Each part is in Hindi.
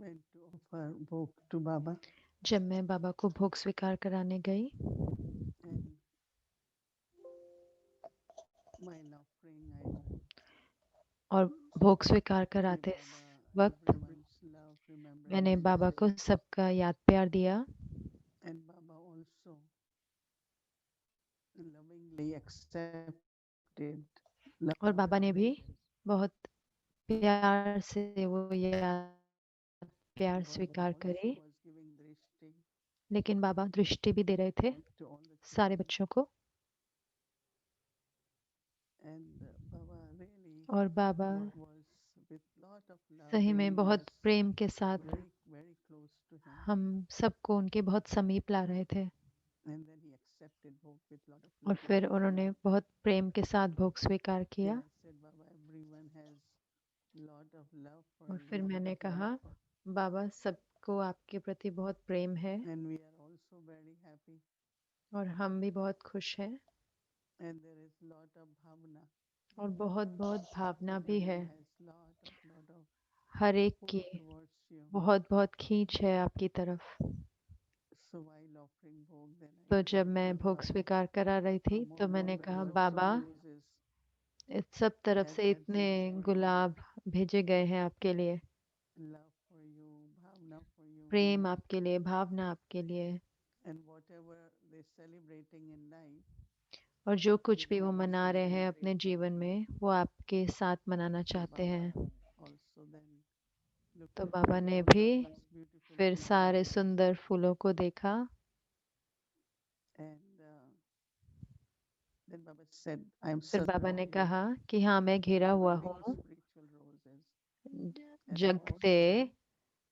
went to offer bhog to Baba, जब मैं बाबा को भोग स्वीकार कराने गई and while offering, I और भोग स्वीकार gave कराते Baba वक्त everyone's love, मैंने remembrances, बाबा को सबका याद प्यार दिया and Baba also lovingly accepted love और बाबा ने भी remembrances. बहुत प्यार से वो याद प्यार स्वीकार करी। And Baba also was giving drishti लेकिन बाबा दृष्टि भी दे रहे थे to all the सारे children, बच्चों को and Baba really और बाबा was with lot of love सही में bringing बहुत us प्रेम के साथ very very close to him, हम सबको उनके बहुत समीप ला रहे थे and then he accepted bhog with lot of और love. फिर उन्होंने बहुत प्रेम के साथ भोग स्वीकार Then किया I said, Baba, everyone has lot of love for और फिर you, मैंने कहा बाबा सबको आपके प्रति बहुत प्रेम है and we are also very happy, और हम भी बहुत खुश हैं and there is lot of bhavna. और बहुत बहुत भावना भी है Everyone has lot of हर एक pull की towards you. बहुत बहुत खींच है आपकी तरफ। So while offering bhog, then I तो जब gave मैं Baba भोग स्वीकार करा रही थी from तो all मैंने कहा bunches of बाबा roses इस सब तरफ that से that इतने says for you, गुलाब भेजे गए हैं आपके लिए, love for you, bhavna for you, प्रेम आपके लिए, भावना आपके लिए and whatever they celebrating in life, और जो they कुछ भी वो want to मना रहे हैं celebrate अपने also with जीवन you. में वो आपके साथ मनाना So चाहते Baba हैं। also then looked तो at बाबा ने all भी of those beautiful फिर सारे flowers, सुंदर फूलों को देखा and then Baba said, I am फिर बाबा ने surrounded कहा कि हाँ मैं घिरा हुआ living हूँ spiritual roses, and all जगते of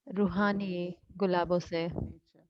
them रूहानी has गुलाबों come से। from nature.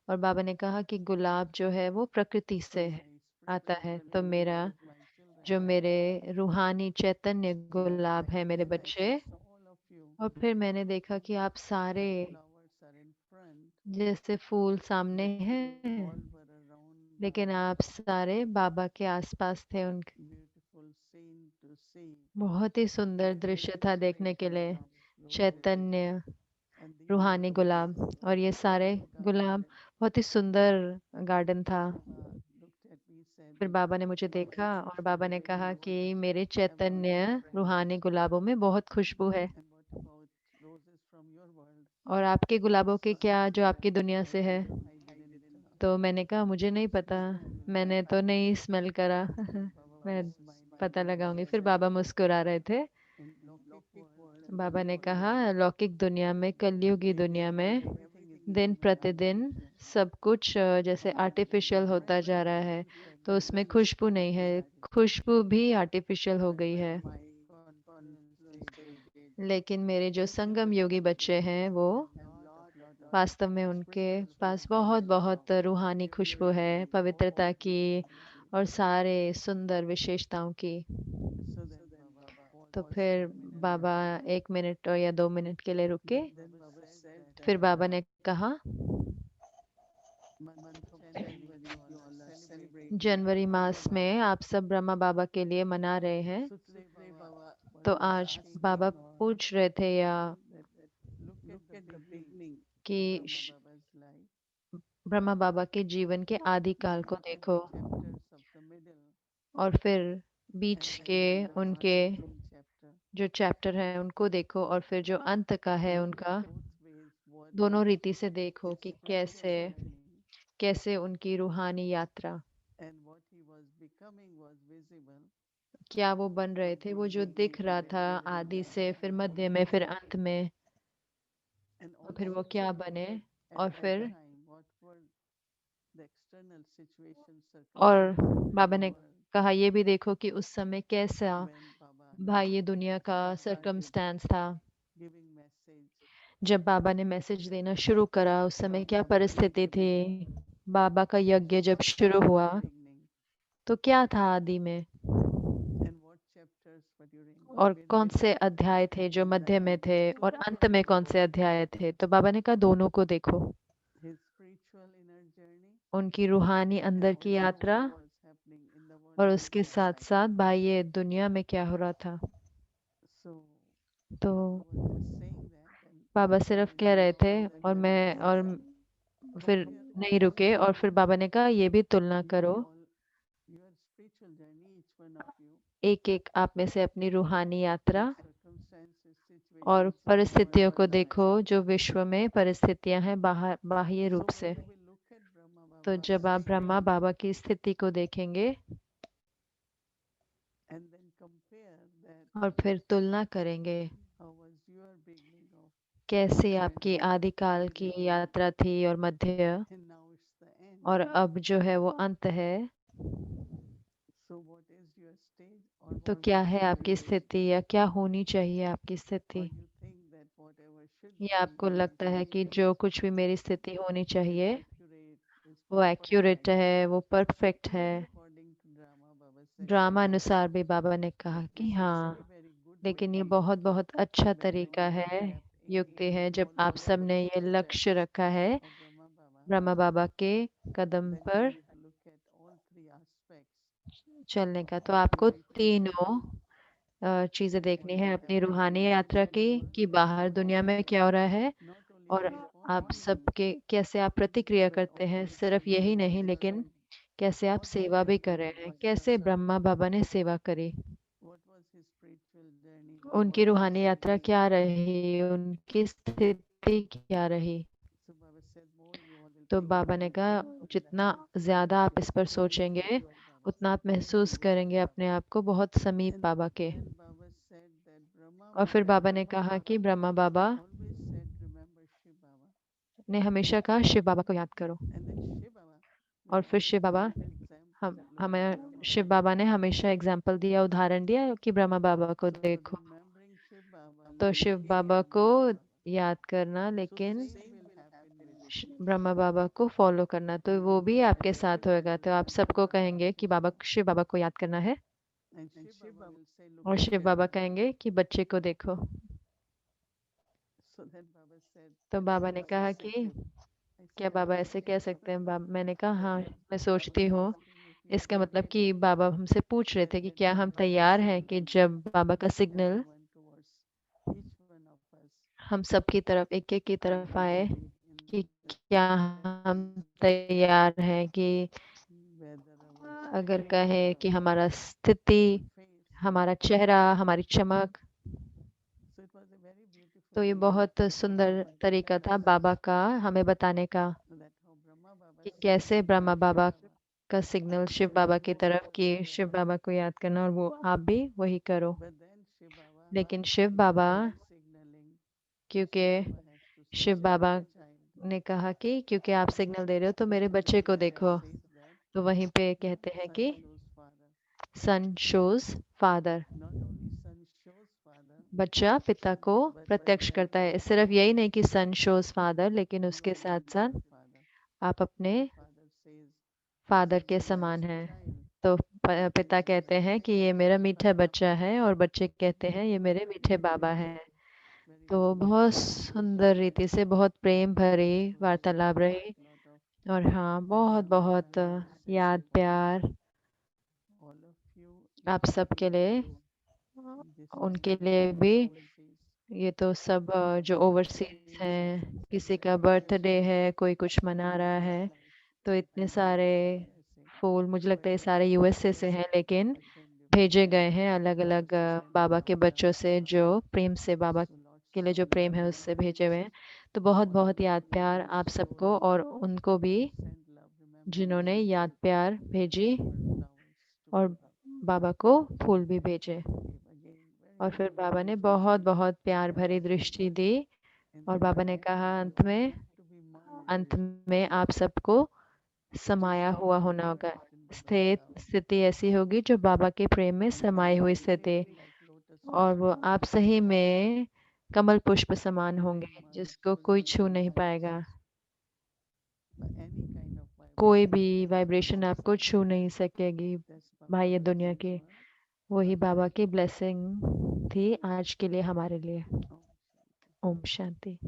और बाबा ने कहा कि गुलाब जो है वो प्रकृति So से my आता है, spiritual तो मेरा roses, my children, जो मेरे रूहानी चैतन्य गुलाब है मेरे then I बच्चे। saw all of you और फिर मैंने देखा कि आप सारे like flowers are in front, जैसे फूल सामने but हैं you all were around लेकिन Baba, आप सारे बाबा के आसपास थे। उन beautiful scene to see, बहुत ही सुंदर दृश्य living था देखने के spiritual लिए, roses, Chaitanya and these are रूहानी गुलाब। और ये सारे beautiful garden. गुलाब बहुत ही सुंदर गार्डन था। Then Baba looked at me, said, फिर बाबा ने मुझे your देखा और बाबा ने spiritual कहा कि roses मेरे have a lot of Chaitanya fragrance. रूहानी गुलाबों में बहुत खुशबू है। And what about roses from your world? और आपके गुलाबों So के I क्या जो said, आपकी दुनिया से है? I didn't तो मैंने कहा मुझे नहीं पता, smell any. मैंने तो नहीं स्मेल करा। Then Baba मैं was smiling पता and लगाऊंगी। फिर said, बाबा मुस्कुरा रहे थे। in Lokik world, बाबा ने कहा लौकिक दुनिया में, कलयुगी day by दुनिया day, में everything is दिन becoming प्रतिदिन artificial. सब कुछ जैसे आर्टिफिशियल Even होता जा रहा fragrance है, is तो fragrance उसमें is खुशबू नहीं है, artificial. खुशबू भी आर्टिफिशियल हो But गई my है। confluence stage लेकिन मेरे जो संगम योगी बच्चे हैं वो have lot of वास्तव में उनके spiritual पास fragrance, बहुत बहुत रूहानी खुशबू है, पवित्रता की और सारे सुंदर विशेषताओं की। so then Baba तो paused for फिर a minute. बाबा 1 मिनट या 2 मिनट के लिए रुके। Then Baba said फिर that बाबा ने कहा month of January you all are celebrating January Brahma mass Baba. में आप सब ब्रह्मा बाबा के लिए मना रहे हैं। So today Baba तो was आज बाबा asking पूछ रहे थे या that look at the beginning कि of Brahma Baba's life Brahma बाबा के जीवन के आदि काल and को look at देखो the chapters of the middle और फिर बीच and then के look at the उनके ending chapter. जो चैप्टर हैं उनको देखो और फिर जो अंत का है Look at उनका both ways what दोनों was रीति से देखो his कि spiritual journey कैसे उनकी रूहानी यात्रा, and what he was becoming was visible क्या वो बन रहे from थे, वो जो beginning दिख to रहा था end आदि से, फिर मध्य में, फिर अंत में, and और फिर वो also क्या बने। at और that फिर time what were the external situations और circumstances in बाबा the ने world कहा ये भी देखो कि उस समय कैसा when Baba भाई ये दुनिया का started सर्कमस्टेंस था। giving message जब बाबा ने मैसेज देना शुरू करा उस समय from क्या the परिस्थिति beginning. थी, बाबा का यज्ञ जब What शुरू was हुआ the beginning तो क्या था आदि में and what chapters were during और कौन से middle अध्याय थे जो and the मध्य में end. थे और अंत में कौन से अध्याय थे। तो बाबा ने कहा दोनों को देखो, His spiritual inner journey उनकी रूहानी and अंदर की also यात्रा what was happening in the world और उसके outside. साथ साथ बाह्य दुनिया में क्या हो रहा था। So तो Baba was just saying that, and बाबा सिर्फ कह रहे थे और मैं और फिर नहीं रुके और फिर बाबा ने कहा ये भी तुलना करो, your spiritual journey, each one of you, एक एक आप में से अपनी रूहानी यात्रा circumstances, और situations in the परिस्थितियों को world. देखो जो विश्व में परिस्थितियां हैं बाहर बाह्य रूप So से। when we look at Brahma तो Baba's जब आप ब्रह्मा state बाबा की स्थिति को देखेंगे and then compare that, और फिर तुलना करेंगे how was your beginning of कैसी आपकी journey आदिकाल and की beginning, यात्रा थी और मध्य and now it's the end. और अब जो है वो अंत है। So what is your stage, or तो what क्या was है your आपकी स्थिति या क्या होनी चाहिए आपकी or स्थिति, you think that whatever should या be आपको in my लगता है कि जो कुछ भी मेरी स्थिति होनी is चाहिए accurate, is वो एक्यूरेट perfect, है, वो परफेक्ट है। according to Brahma Baba said, drama अनुसार भी बाबा ने कहा but कि this is हाँ, very very good लेकिन ये way बहुत बहुत अच्छा that when तरीका you है, have युक्ति attained है, जब all आप those सब ने ये lotus लक्ष्य steps रखा है of Brahma Baba, ब्रह्मा बाबा के कदम then you पर need to look at all three aspects चलने का। तो of आपको my physical, तीनों चीजें देखनी what है is अपनी happening in रूहानी the यात्रा outside की world, कि बाहर दुनिया में क्या हो रहा है not only और आप responding, सबके कैसे आप प्रतिक्रिया but करते हैं। also सिर्फ यही नहीं, serving. लेकिन कैसे आप What सेवा भी exactly कर रहे हैं, Baba कैसे served, ब्रह्मा बाबा ने सेवा करी, what was his spiritual journey, what उनकी was his रूहानी यात्रा beginning. क्या रही, उनकी स्थिति क्या रही। So Baba said, more you all will तो feel बाबा ने कहा in the जितना hands ज्यादा आप इस पर of सोचेंगे Baba उतना आप महसूस करेंगे अपने आप को बहुत समीप And बाबा के। then Baba said that Brahma और फिर Baba बाबा ने कहा कि ब्रह्मा बाबा always said, remember Shiv Baba. ने हमेशा कहा शिव बाबा को याद करो। And then Shiv Baba, और when फिर always शिव बाबा giving example, हम look at हमें Brahma शिव Baba. बाबा ने हमेशा एग्जाम्पल दिया, उदाहरण दिया कि ब्रह्मा बाबा को So for देखो। remembering Shiv Baba, तो शिव looking बाबा at को Brahma Baba, याद करना, so लेकिन same will happen with you. Brahma बाबा को फॉलो करना, तो वो भी आपके साथ होएगा। तो आप सबको कहेंगे कि बाबा शिव बाबा को याद करना है And Shiv Baba will say, look और at शिव बाबा Beta. कहेंगे कि बच्चे को देखो। So then Baba said, तो बाबा ने Baba कहा said, कि I क्या said, बाबा I ऐसे think कह so. सकते हैं। मैंने कहा That हाँ, means मैं Baba सोचती was हूँ। asking if you are इसका मतलब ready, कि बाबा हमसे पूछ रहे that थे कि when क्या हम Baba's तैयार हैं signal कि जब बाबा का to signal everyone, towards each one of us, हम सब की तरफ एक एक की are तरफ we आए, ready in कि the क्या हम sense, तैयार हैं कि whether our अगर spirit, कहें कि our, हमारा स्थिति, our face. हमारा चेहरा, हमारी चमक। So it was a very beautiful तो ये way बहुत of सुंदर Baba तरीका teaching था us बाबा का हमें बताने का that how Brahma Baba कि कैसे signaled Brahma to Shiv Baba Baba का सिग्नल to शिव बाबा की remember तरफ कि Shiv शिव Baba. बाबा को याद करना, और वो आप भी वही करो। But then Shiv Baba, लेकिन शिव बाबा, while signaling, क्योंकि Shiv Baba has to say, Shiv look at Baba my child. ने कहा कि क्योंकि आप सिग्नल दे रहे हो तो मेरे बच्चे को Then देखो। says that तो वहीं पे कहते हैं son कि shows father. Son shows father, Not only son shows father, बच्चा पिता को but प्रत्यक्ष करता है। सिर्फ यही नहीं कि सन शोज फादर, लेकिन you उसके are साथ like साथ your father. आप अपने And father says, father this के is my समान sweet हैं। child. तो And पिता then कहते हैं कि ये says मेरा मीठा father, बच्चा है, और बच्चे कहते हैं ये मेरे मीठे very, बाबा हैं। very तो beautiful बहुत conversation, सुंदर रीति से, बहुत प्रेम भरी beautiful way, वार्तालाप रही। lot of और हाँ, बहुत memories, बहुत याद, reminiscences, प्यार all of you, आप each one सबके of लिए, you. This is उनके not लिए only भी। overseas, ये तो सब जो but ओवरसीज millions of हैं, किसी का बर्थडे celebrations है, कोई कुछ in मना रहा US, है, like तो इतने sometimes in सारे USA, फूल, मुझे but लगता है ये सारे also यूएसए से हैं, लेकिन attend भेजे different गए हैं अलग अलग places and बाबा के from the बच्चों से, जो प्रेम से बाबा so lots के लिए of जो प्रेम love है and उससे भेजे हुए peace हैं। तो बहुत for बहुत याद everyone प्यार who आप showed सबको, और उनको भी send love, जिन्होंने याद remembrances, प्यार भेजी offer flowers to और Baba. बाबा को फूल भी So भेजे। Baba gave again very और फिर बाबा ने beautiful बहुत dristis. बहुत प्यार भरी दृष्टि दी, And और then बाबा ने at कहा the अंत end, में, you have to be merged, आप सबको just समाया like हुआ you are होना होगा। merged in Baba's love. स्थिति ऐसी होगी जो बाबा के प्रेम में And then समाई you हुई will स्थिति, be like lotus और वो pushpa, आप सही में कमल पुष्प समान fully होंगे merged, जिसको कोई fully छू नहीं पाएगा। encompassed by any kind of कोई vibration भी in this वाइब्रेशन world. आपको छू नहीं सकेगी That's Baba बाह्य दुनिया blessings की। were वही for बाबा today. की ब्लेसिंग थी आज के लिए हमारे लिए। Om Shanti. Om Shanti.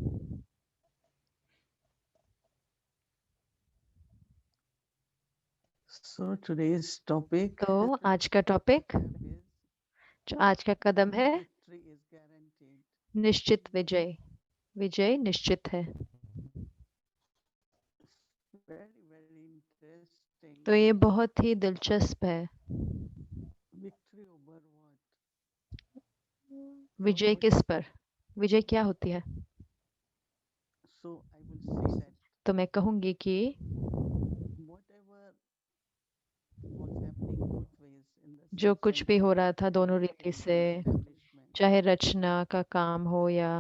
So today's topic तो आज का टॉपिक, step is जो आज का कदम है, victory is guaranteed. निश्चित विजय। विजय निश्चित है। very interesting. तो ये बहुत ही दिलचस्प है। Victory over what? विजय किस पर? विजय क्या होती है? So I will say that तो मैं कहूंगी कि whatever was happening both ways in the जो sense कुछ भी हो रहा था दोनों रीति creation से, and establishment, चाहे रचना का काम हो या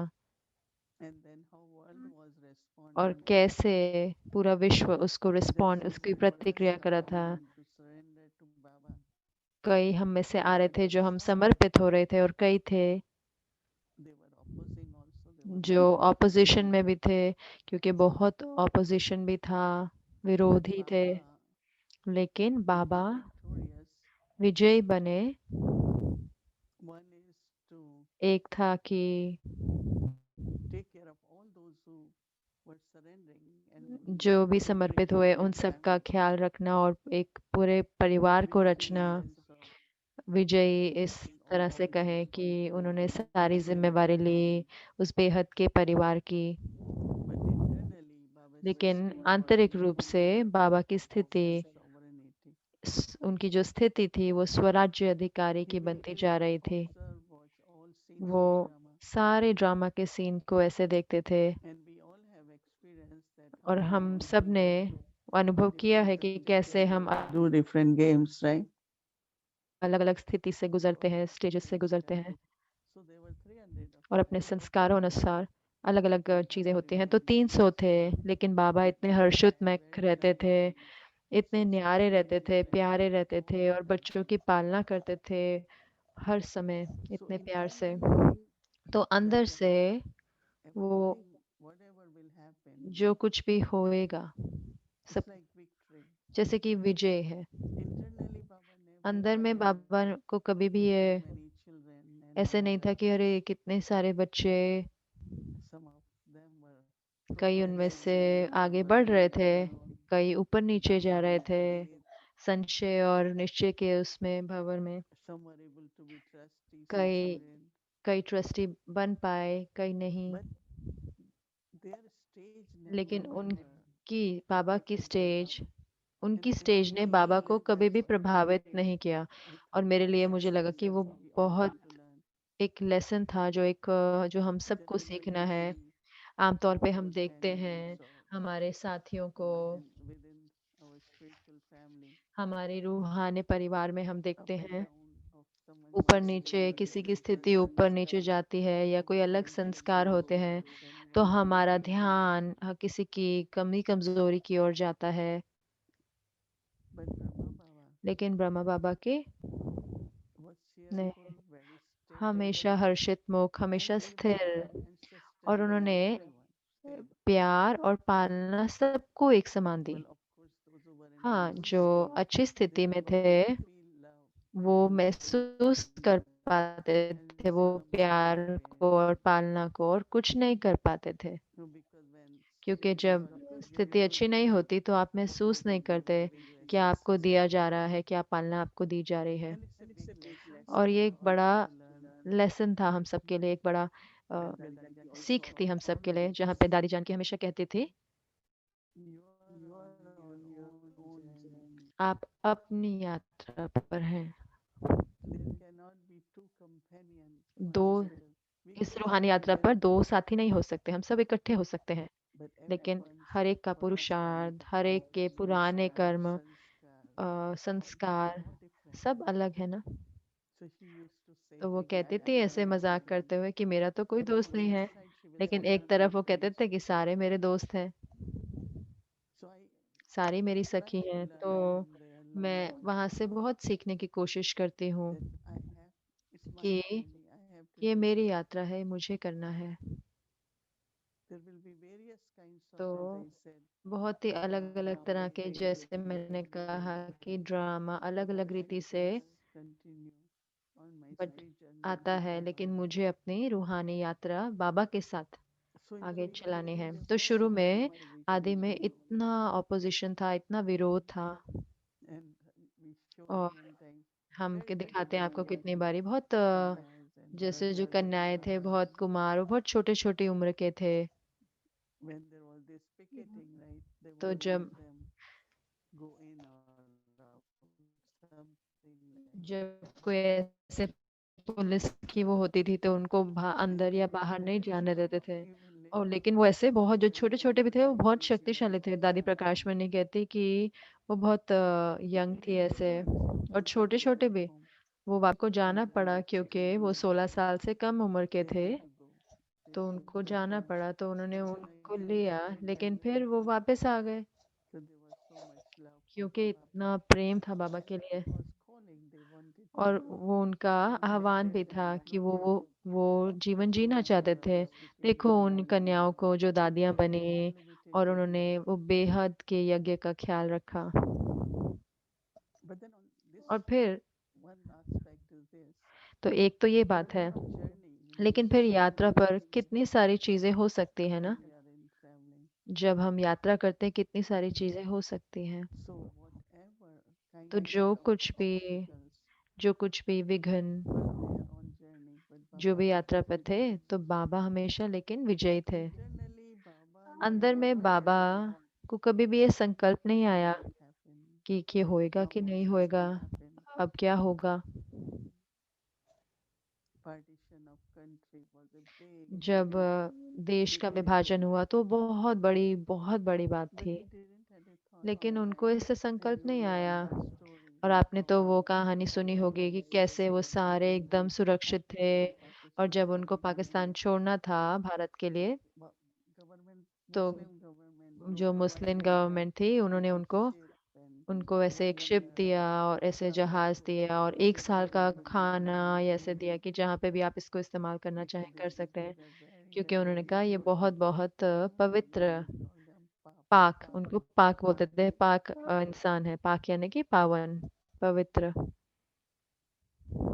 and then how world was और responding. कैसे पूरा विश्व उसको There उसकी some were प्रतिक्रिया करा था। willing to surrender to Baba. कई हम में से आ रहे And थे जो हम some समर्पित हो रहे थे, और कई थे they were opposing also. There was जो lot of ऑपोजिशन में opposition. भी थे, क्योंकि बहुत ऑपोजिशन भी था, But विरोधी थे। Baba लेकिन बाबा became victorious. विजयी बने। One is to एक था कि take care of all those who were surrendering and जो भी create समर्पित a हुए उन great सब का family. ख्याल रखना और एक पूरे परिवार को Victory in Rachna. sense of विजयी इस taking तरह all से the कहें कि उन्होंने सारी responsibility. जिम्मेवारी ली उस बेहद के परिवार की। But internally, Baba's लेकिन state was आंतरिक रूप one से बाबा की of स्थिति, sovereignty. उनकी जो स्थिति थी वो स्वराज्य अधिकारी He की will बनती just जा रही थी। observe, watch all scenes वो of drama. सारे ड्रामा के सीन को ऐसे देखते थे। And we all have experienced that और how हम we सब ने अनुभव किया है कि कैसे हम do different games, right? अलग अलग स्थिति से गुजरते हैं, स्टेजेस से गुजरते हैं, So there were 300 of और अपने them. संस्कारों अनुसार अलग अलग चीज़ें होती हैं। तो 300 थे, लेकिन बाबा इतने हर्षोन्मुख रहते थे, इतने न्यारे रहते थे, प्यारे रहते थे, और बच्चों की पालना करते थे हर समय So इतने प्यार से। internally, तो अंदर से वो everything, whatever will happen, जो कुछ भी होएगा it's सब like victory. जैसे कि विजय है। Internally, Baba never अंदर में felt बाबा को कभी भी ये too many children, and ऐसे नहीं था कि अरे कितने सारे बच्चे, some of them were कई उनमें progressing, से some आगे were बढ़ रहे going थे, down, कई ऊपर नीचे जा some रहे with थे, faith, संशय और निश्चय के उसमें भंवर में। some were able to be trustees, and कई some didn't. कई ट्रस्टी बन पाए, कई नहीं। But their stage never लेकिन ever उनकी बाबा की affected स्टेज, Baba. And उनकी for स्टेज ने बाबा me, को कभी भी that's प्रभावित very, नहीं किया। I और think, मेरे लिए मुझे लगा lessons कि that वो we all बहुत have to learn. एक लेसन था, जो हम सबको सीखना है। Generally, आमतौर पे हम our देखते candidates हैं or हमारे साथियों को, within our spiritual family, हमारे रूहानी परिवार में हम up देखते and हैं down of ऊपर someone's नीचे, stage or किसी की different स्थिति ऊपर नीचे sanskar, जाती है या कोई अलग संस्कार होते हैं, तो then हमारा ध्यान किसी की कमी कमजोरी की ओर जाता है। but Brahma Baba लेकिन ब्रह्मा बाबा के was ने cheerful, very stable, हमेशा हर्षित मुख, and हमेशा able स्थिर, and और sustaining उन्होंने everyone same. प्यार और पालना सबको एक समान दी। Well, of course, those who were in हाँ, a good जो state, अच्छी they स्थिति were में able थे to feel love वो महसूस कर पाते and थे वो प्यार celebrated को it. और पालना को, और कुछ नहीं कर पाते थे। No, because when क्योंकि state is जब not good, you स्थिति don't अच्छी नहीं feel होती तो आप महसूस नहीं करते you क्या exist. आपको दिया जा रहा है, क्या पालना आपको दी जा रही है। And it's a big lesson और for ये एक all of us बड़ा to learn. लेसन था हम सबके लिए, एक बड़ा And Dadaji सीख also थी हम सबके लिए, always जहाँ पे दादी जान की हमेशा कहती थी, you are on your own journey. आप अपनी यात्रा पर हैं। There cannot be two companions दो possible. We इस can रूहानी sit यात्रा पर together, दो साथी नहीं हो सकते, हम सब इकट्ठे हो सकते हैं, but लेकिन everyone's हर एक का past पुरुषार्थ, हर life, एक के पुराने कर्म, sanskar, संस्कार all different. सब अलग है ना। So she used to say तो वो like कहती that. थी ऐसे मजाक करते हुए कि मेरा तो कोई But दोस्त on नहीं this है, side, she will लेकिन say एक all my तरफ वो कहते friends. थे कि सारे मेरे दोस्त हैं, So I सारी मेरी try सखी to हैं। तो learn from there a मैं lot वहां से बहुत सीखने की कोशिश करती हूँ that I have, it's my कि journey. I have to ये do मेरी this. यात्रा है, मुझे करना है। There will be various kinds of, तो as I said, बहुत ही अलग अलग तरह के, drama, जैसे मैंने कहा कि ड्रामा अलग अलग but I रीति से just continue on my but spirit journey आता with है, Baba. लेकिन मुझे अपनी रूहानी यात्रा बाबा के साथ So in the आगे चलानी beginning, है। there तो was शुरू so में much आदि में opposition, इतना ऑपोजिशन था, इतना विरोध था, and we show और many times हम very के दिखाते हैं आपको terrible कितनी बारी बहुत fires and जैसे the जो girls कन्याएं थे were, बहुत कुमार और बहुत छोटे छोटी उम्र के थे। when there was this picketing, right? They तो wouldn't जब let them go in or out, something like that. जब कोई ऐसे पुलिस की वो होती थी तो उनको And अंदर या बाहर नहीं जाने no, देते no, थे। even और later लेकिन वो ऐसे बहुत जो they छोटे would छोटे भी थे वो बहुत consider शक्तिशाली थे। दादी that प्रकाश मणि कहती कि वो बहुत यंग थी the ऐसे girls who और wanted छोटे to छोटे go भी। home, वो बाप को जाना they पड़ा would क्योंकि वो say 16 साल से कम उम्र के they थे। need to go. They तो said उनको they जाना can't पड़ा तो stay. उन्होंने And उनको again they लिया, came लेकिन back. फिर वो वापस आ गए So there was so much love for क्योंकि Baba. इतना प्रेम था बाबा And के लिए। it was calling. They wanted to और वो उनका let आह्वान their भी था कि children वो जीवन जीना चाहते थे। participate देखो in उन the कन्याओं को जो दादियां बनी और उन्होंने unlimited वो बेहद के यज्ञ का ख्याल रखा। but then on this और फिर one aspect is this, तो एक तो ये but बात then है, on journey, लेकिन फिर so यात्रा many पर things कितनी सारी चीजें हो सकती है when ना। we are in traveling. जब हम यात्रा करते हैं कितनी सारी चीजें हो सकती हैं। So whatever तो kind of obstacles जो कुछ भी were विघ्न there on journey, but जो Baba भी was यात्रा पर थे, victorious. तो बाबा हमेशा लेकिन विजयी थे। Internally, Baba अंदर में never बाबा को कभी भी ये संकल्प नहीं what आया would happen, कि होएगा कि how नहीं this होएगा, will happen. अब क्या होगा। Partition of country was a big, जब देश big का thing. विभाजन हुआ तो बहुत बड़ी बात But थी। he didn't have a thought लेकिन like उनको that. इससे And संकल्प you नहीं know आया। the story और आपने how तो वो he कहानी सुनी होगी कि कैसे वो सारे एकदम सुरक्षित after थे। leaving और Pakistan जब उनको पाकिस्तान छोड़ना था भारत के लिए, government, तो Muslim government जो provided मुस्लिम them गवर्नमेंट थी with उन्होंने a उनको ship and उनको ऐसे एक शिप water दिया और ऐसे जहाज दिया और 1 साल का खाना या ऐसे दिया कि जहाँ पे भी आप इसको इस्तेमाल करना चाहें because कर they सकते हैं। were very, क्योंकि उन्होंने very कहा ये बहुत बहुत पवित्र, they call them Papa. पाक, उनको पाक बोलते थे। पाक इंसान है, पाक यानी कि पावन, पवित्र। Then they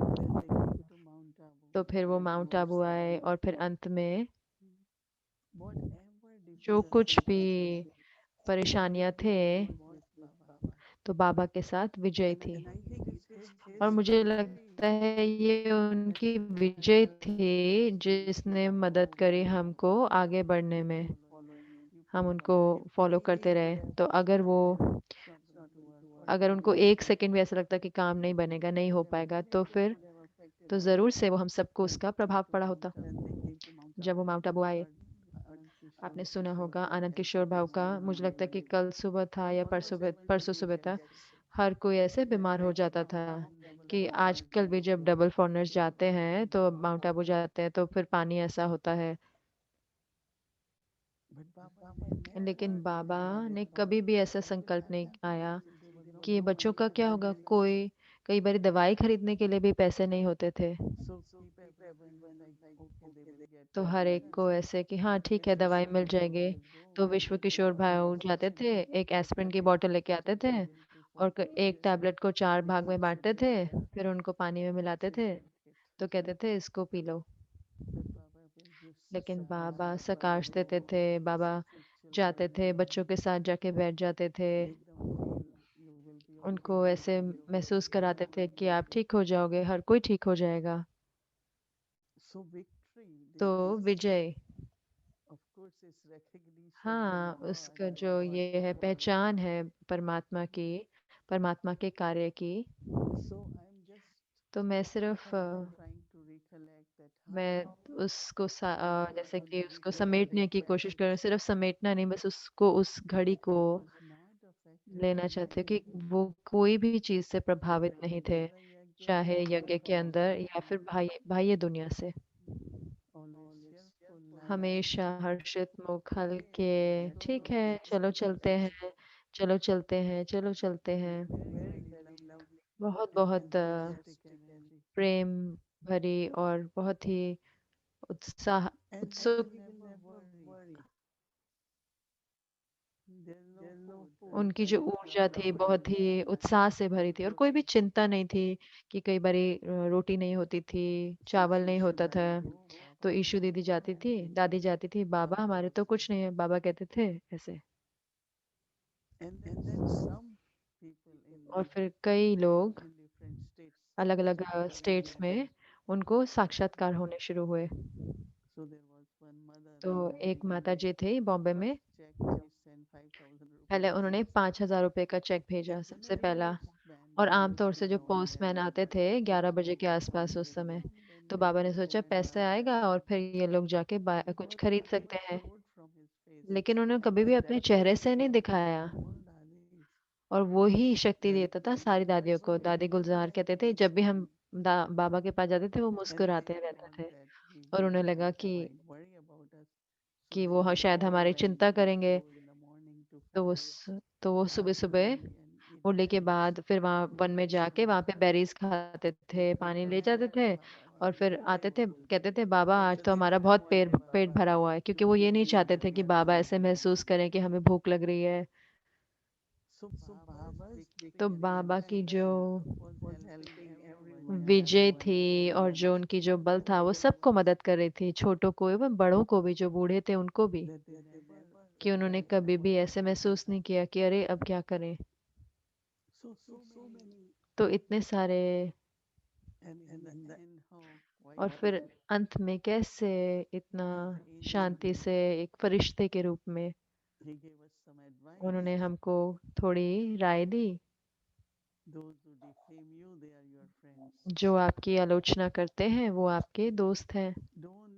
came to Mount Abu. तो फिर वो माउंट आबू आए और फिर अंत में Whatever जो कुछ difficulties भी came, परेशानियां थे it was with Baba. तो बाबा के साथ विजय थी। And I think it's his और मुझे victory लगता है ये that उनकी विजय helped us थी to जिसने मदद move करी ahead. हमको आगे बढ़ने Keep में। following him. You हम follow उनको him. If फॉलो करते he रहे तो अगर वो, it's not going to work or it अगर will उनको not एक happen, सेकंड भी ऐसा लगता कि काम नहीं बनेगा, नहीं हो पाएगा, तो it फिर would have affected तो all of जरूर us से वो हम सबको when उसका they came प्रभाव to पड़ा Mount होता। Abu. जब वो माउंट आबू You आए, heard Anand आपने Kishore सुना होगा Bhau आनंद has किशोर भाव this का, मुझे लगता है कि story. कल सुबह था या Almost परसों everybody सुबह had था। this हर कोई ऐसे that बीमार हो when जाता था double कि foreigners आजकल go भी जब to डबल फॉरनर्स जाते हैं तो माउंट आबू जाते हैं तो फिर पानी ऐसा होता है। but Baba never लेकिन बाबा had a ने thought कभी भी ऐसा what will संकल्प नहीं happen. आया There was no कि ये money बच्चों का क्या होगा। available. कई बार दवाई खरीदने के लिए भी पैसे नहीं होते थे। So keep everyone like, okay, they will get तो हर एक को medicine. ऐसे कि हाँ ठीक है Vicky दवाई Shore मिल Bhau जाएगी। would go तो and विश्व take किशोर भाऊ जाते medicine, थे, एक take एस्पिरिन की tablet, बोतल लेके आते थे take 3 to 4 और एक tablets, टैबलेट को 4 भाग में mix it बांटते with थे, water फिर उनको पानी में मिलाते and थे, drink it. तो कहते थे इसको P low. But Baba will give लेकिन such बाबा love सकाश देते थे। बाबा to जाते children. थे, बच्चों के साथ जाके बैठ जाते थे, Make them feel you will be उनको okay. ऐसे महसूस कराते थे कि आप ठीक हो जाओगे, हर कोई ठीक हो जाएगा। So victory, तो this Vijay, of course is recognition हाँ, from God उसका that जो what ये है Baba did. पहचान है परमात्मा की, परमात्मा के कार्य की। So I'm just तो मैं सिर्फ trying to recollect that मैं how उसको जैसे on कि that उसको very समेटने की कोशिश कर रही हूँ। precious सिर्फ समेटना नहीं, बस उसको, उस घड़ी को was not affected लेना by चाहते हो कि anything, वो कोई भी चीज से प्रभावित whether नहीं थे, in the yajna चाहे or यज्ञ के अंदर outside, या फिर बाह्य दुनिया से। always cheerful, light, हमेशा हर्षित मुख, हल्के। that's ठीक all है, they चलो could चलते say. हैं, चलो चलते हैं, चलो चलते हैं। Very, very lovely, बहुत बहुत enthusiastic energy. प्रेम भरी और बहुत ही And he उत्सुक। will never worry. There's no food, उनकी जो there's ऊर्जा nothing थी to बहुत worry. ही उत्साह से भरी थी और कोई भी चिंता नहीं थी कि कई बारी रोटी नहीं होती थी, So चावल नहीं Shishu होता था। would go, तो Baba ईशु will दीदी go जाती and थी, take दादी जाती थी, बाबा हमारे तो कुछ नहीं है, बाबा कहते थे ऐसे। and then some people और फिर कई लोग in different states अलग अलग together स्टेट्स में उनको साक्षात्कार होने शुरू हुए। So there was one mother तो in एक Bombay. माता जी थी बॉम्बे में। First check she sent 5,000 पहले rupees. उन्होंने 5,000 रुपए का चेक भेजा And सबसे then पहला। postman और who used आमतौर to से जो go there पोस्टमैन आते थे and 11 pick बजे up के the आसपास उस parcel, समय, then तो they बाबा ने could go सोचा and पैसे buy आएगा और that. फिर ये लोग जाके कुछ But खरीद it सकते हैं। showed from his face. लेकिन उन्होंने And कभी भी at अपने that चेहरे time, से नहीं दिखाया। all dadis और वो ही शक्ति were देता था सारी दादियों को। दादी गुलजार कहते थे जब भी हम बाबा के पास जाते थे वो and they मुस्कुराते रहते thought थे। that he और उन्हें might लगा might worry about us. So वो they used शायद to हमारी when चिंता we used to करेंगे। go in the morning to तो वो find तो वो सुबह सुबह apple and eat उड़ने के berries. बाद फिर वहाँ वन में जाके वहाँ पे बेरीज खाते They थे, would पानी ले come जाते back, थे। Baba और was फिर very आते थे, full. कहते थे बाबा आज तो हमारा बहुत पेट भरा हुआ है, क्योंकि वो ये नहीं चाहते थे कि बाबा ऐसे महसूस करें कि हमें भूख लग रही है। So Baba's तो victory and बाबा की जो independence was helping everyone Vijay around थी him. और जो उनकी जो बल था वो सबको मदद कर रही थी, छोटों को एवं बड़ों को भी, जो बूढ़े थे उनको भी। That they never कि उन्होंने कभी भी ऐसे महसूस नहीं किया कि अरे अब क्या करें। so many तो इतने सारे। and in the end how और quite फिर अंत में कैसे इतना as an angel शांति से एक फरिश्ते के रूप में he gave us some advice. उन्होंने हमको थोड़ी राय दी। Those who defame you, they are your friends. जो आपकी आलोचना करते हैं वो आपके दोस्त हैं। Don't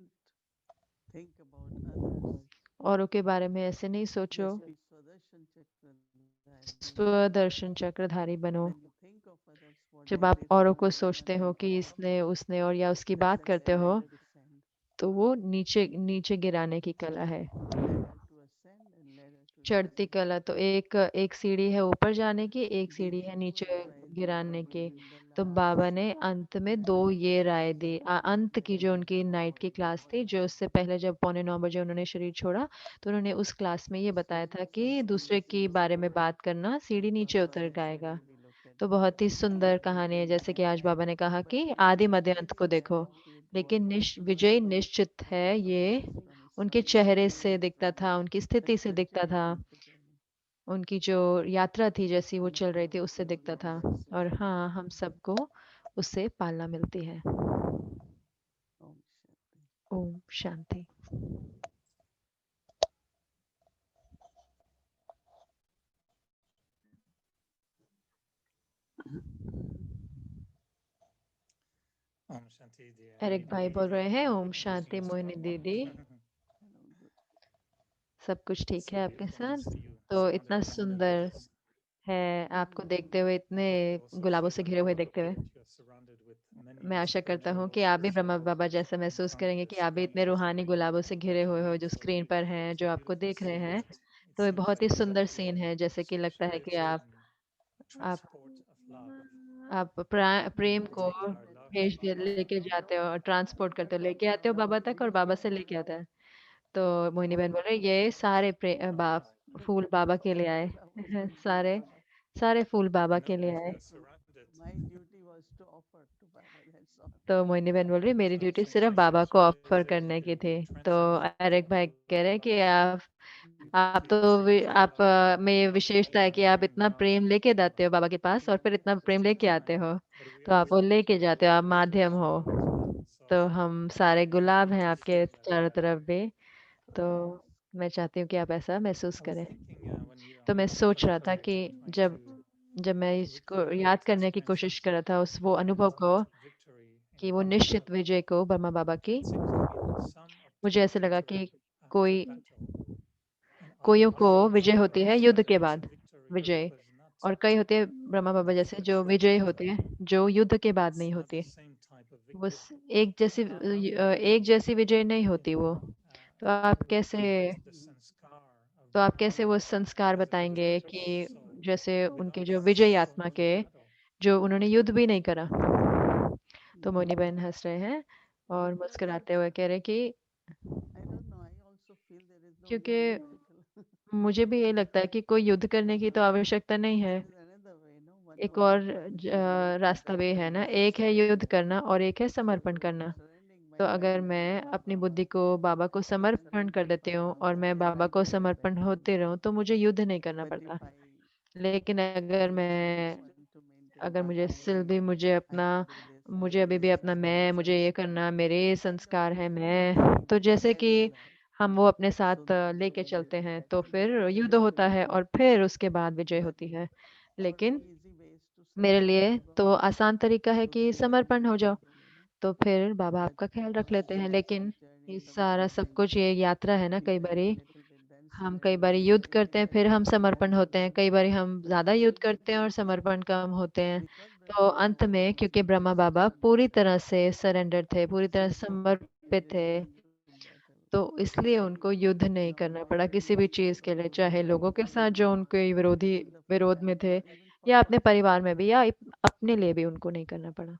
think about others. औरों के बारे में ऐसे नहीं सोचो। Just be Swadershan Chakradhari. स्वदर्शन चक्रधारी बनो। When you think of others, what जब they आप औरों listen को to सोचते हो कि इसने उसने और या उसकी that's बात करते हो, accelerated descent. तो वो नीचे नीचे गिराने की कला है। Ladder to ascend and ladder to चढ़ती descend. कला तो एक एक सीढ़ी है ऊपर जाने की, एक सीढ़ी These है two नीचे advices गिराने Baba की। in the तो last बाबा ने अंत में दो ये राय दी। अंत की जो उनकी नाइट की क्लास थी, जो उससे पहले जब 8:45 उन्होंने शरीर छोड़ा, तो उन्होंने उस क्लास में ये बताया था कि दूसरे की बारे में बात करना सीढ़ी नीचे Baba उतर said जाएगा। we look at तो the बहुत ही सुंदर कहानी है, जैसे कि आज बाबा ने कहा but कि the आदि मध्य अंत को victory देखो। guaranteed was लेकिन विजय visible निश्चित from है, his ये face, from his उनके चेहरे personality से and दिखता from था, उनकी स्थिति से the दिखता था, trajectory of the journey. उनकी जो यात्रा थी जैसी वो And चल I रही hope थी उससे you दिखता will था। also और feel हाँ, that. हम सबको उससे पालना मिलती है। Om Shanti. Om Shanti. Om Shanti, dear Eric भाई Moini बोल रहे Didi. हैं ओम Everything Shanti is Mohini well. दीदी। Hello, good. सब कुछ ठीक So है आपके beautiful to साथ? see you तो surrounded इतना with सुंदर lilies. है आपको देखते हुए, इतने Hope you also गुलाबों feel से like घिरे हुए you देखते हुए। that you're surrounded with मैं many आशा करता हूँ spiritual कि आप भी ब्रह्मा बाबा flowers जैसा in महसूस front of करेंगे your कि आप भी screen इतने as रूहानी well. गुलाबों से घिरे हुए हो जो So स्क्रीन पर beautiful, हैं, so जो आपको beautiful to देख रहे see हैं। that it तो ये seems बहुत like ही you सुंदर have सीन been है, जैसे कि लगता है कि spiritually transport of love, आप प्रेम को taking our love to भेज दे Baba लेके जाते हो और ट्रांसपोर्ट करते हो, लेके आते हो बाबा तक और बाबा से लेके आता है। तो मोहिनी बहन बोल रहे ये सारे फूल बाबा के लिए आए। That was my सारे duty. सारे फूल बाबा and know के लिए that we आए। are surrounded My duty was to offer to Baba, that's all. तो मोहिनी बहन बोल रही मेरी so ड्यूटी सिर्फ बाबा को sensations ऑफर that करने की थी। can तो एरिक भाई कह रहे हैं कि आप to तो experience the आप love of में ये Baba विशेषता है कि आप इतना प्रेम लेके जाते हो बाबा के पास और फिर इतना प्रेम लेके आते हो। but we तो are आप वो लेके spiritually जाते हो, आप माध्यम transport हो। as well. So तो हम सारे गुलाब हैं to आपके feel that चारों love. तरफ भी। तो मैं चाहती हूँ कि आप ऐसा महसूस I was करें। thinking when you तो मैं सोच रहा था कि elaborated, trying जब to जब मैं इसको recall याद those करने की कोशिश experiences कर रहा था उस वो of अनुभव को, ultimate victory in कि वो Brahma, निश्चित विजय को ब्रह्मा बाबा की, it seems to me that some मुझे obtain ऐसे लगा कि victory after कोई battle, and कोइयों others को विजय seem होती है to युद्ध के reach बाद, victory विजय। but not और कई होते हैं ब्रह्मा बाबा जैसे जो virtue विजय battle. होते हैं, जो युद्ध के बाद It's नहीं not the होती। same type of वो victory. एक जैसी विजय नहीं होती वो। तो आप कैसे Recreate the sanskar of तो आप Brahma कैसे वो संस्कार as a बताएंगे victorious कि soul जैसे without उनके जो विजयी आत्मा going to के, battle. जो उन्होंने युद्ध भी नहीं करा। तो Hmm. मोनी बहन हंस रहे हैं और Because मुस्कुराते हुए कह रहे कि I don't know, I also feel there is no क्योंकि need to battle. मुझे भी ये लगता है कि कोई युद्ध करने की तो आवश्यकता नहीं है। There is another way, no? One एक way और is surrendering रास्ता भी है ना, एक है युद्ध करना और एक है समर्पण करना। surrendering my तो अगर mind to मैं Baba अपनी बुद्धि को बाबा को and समर्पण कर surrendering देती for हूँ और Baba, मैं then बाबा I को don't समर्पण battle. होते रहूँ, तो मुझे युद्ध नहीं करना But if पड़ता। I लेकिन insist want to maintain अगर मुझे Baba, सिल भी मुझे I अपना have to do this. मुझे अभी भी अपना मैं, मुझे ये करना, मेरे संस्कार है मैं। तो जैसे कि हम वो अपने साथ लेके चलते हैं, तो फिर युद्ध होता है और फिर उसके बाद विजय होती है। लेकिन मेरे लिए तो आसान तरीका है कि समर्पण हो जाओ, तो फिर बाबा आपका ख्याल रख लेते हैं। लेकिन ये सारा सब कुछ ये यात्रा है ना, कई बारी युद्ध करते हैं, फिर हम समर्पण होते हैं, कई बारी हम ज्यादा युद्ध करते हैं और समर्पण कम होते हैं। तो अंत में क्योंकि ब्रह्मा बाबा पूरी तरह से सरेंडर थे, पूरी तरह से समर्पित थे, तो इसलिए उनको युद्ध नहीं करना पड़ा किसी भी चीज के लिए, चाहे लोगों के साथ जो उनके विरोध में थे, या अपने परिवार में भी, या अपने लिए भी उनको नहीं करना पड़ा।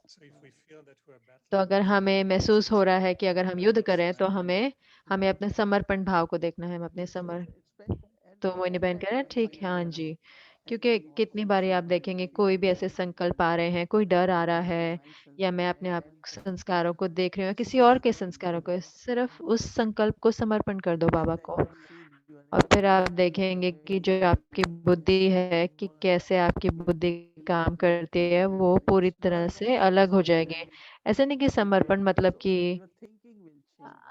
So if we feel that we're तो battling अगर हमें महसूस हो रहा है कि अगर हम युद्ध against करें, तो हमें हमें अपने समर्पण भाव को देखना है, हम अपने तो मोहिनी बहन कह रहे हैं ठीक है, हाँ जी। क्योंकि कितनी बारी आप देखेंगे कोई भी ऐसे संकल्प आ रहे हैं, कोई डर आ रहा है, या मैं अपने आप संस्कारों को देख रही हूँ, किसी और के संस्कारों को, सिर्फ उस संकल्प को समर्पण कर दो बाबा को, और फिर आप देखेंगे कि जो आपकी बुद्धि है, कि कैसे आपकी बुद्धि काम करती है, वो पूरी तरह से अलग हो जाएगी। ऐसे नहीं कि समर्पण मतलब कि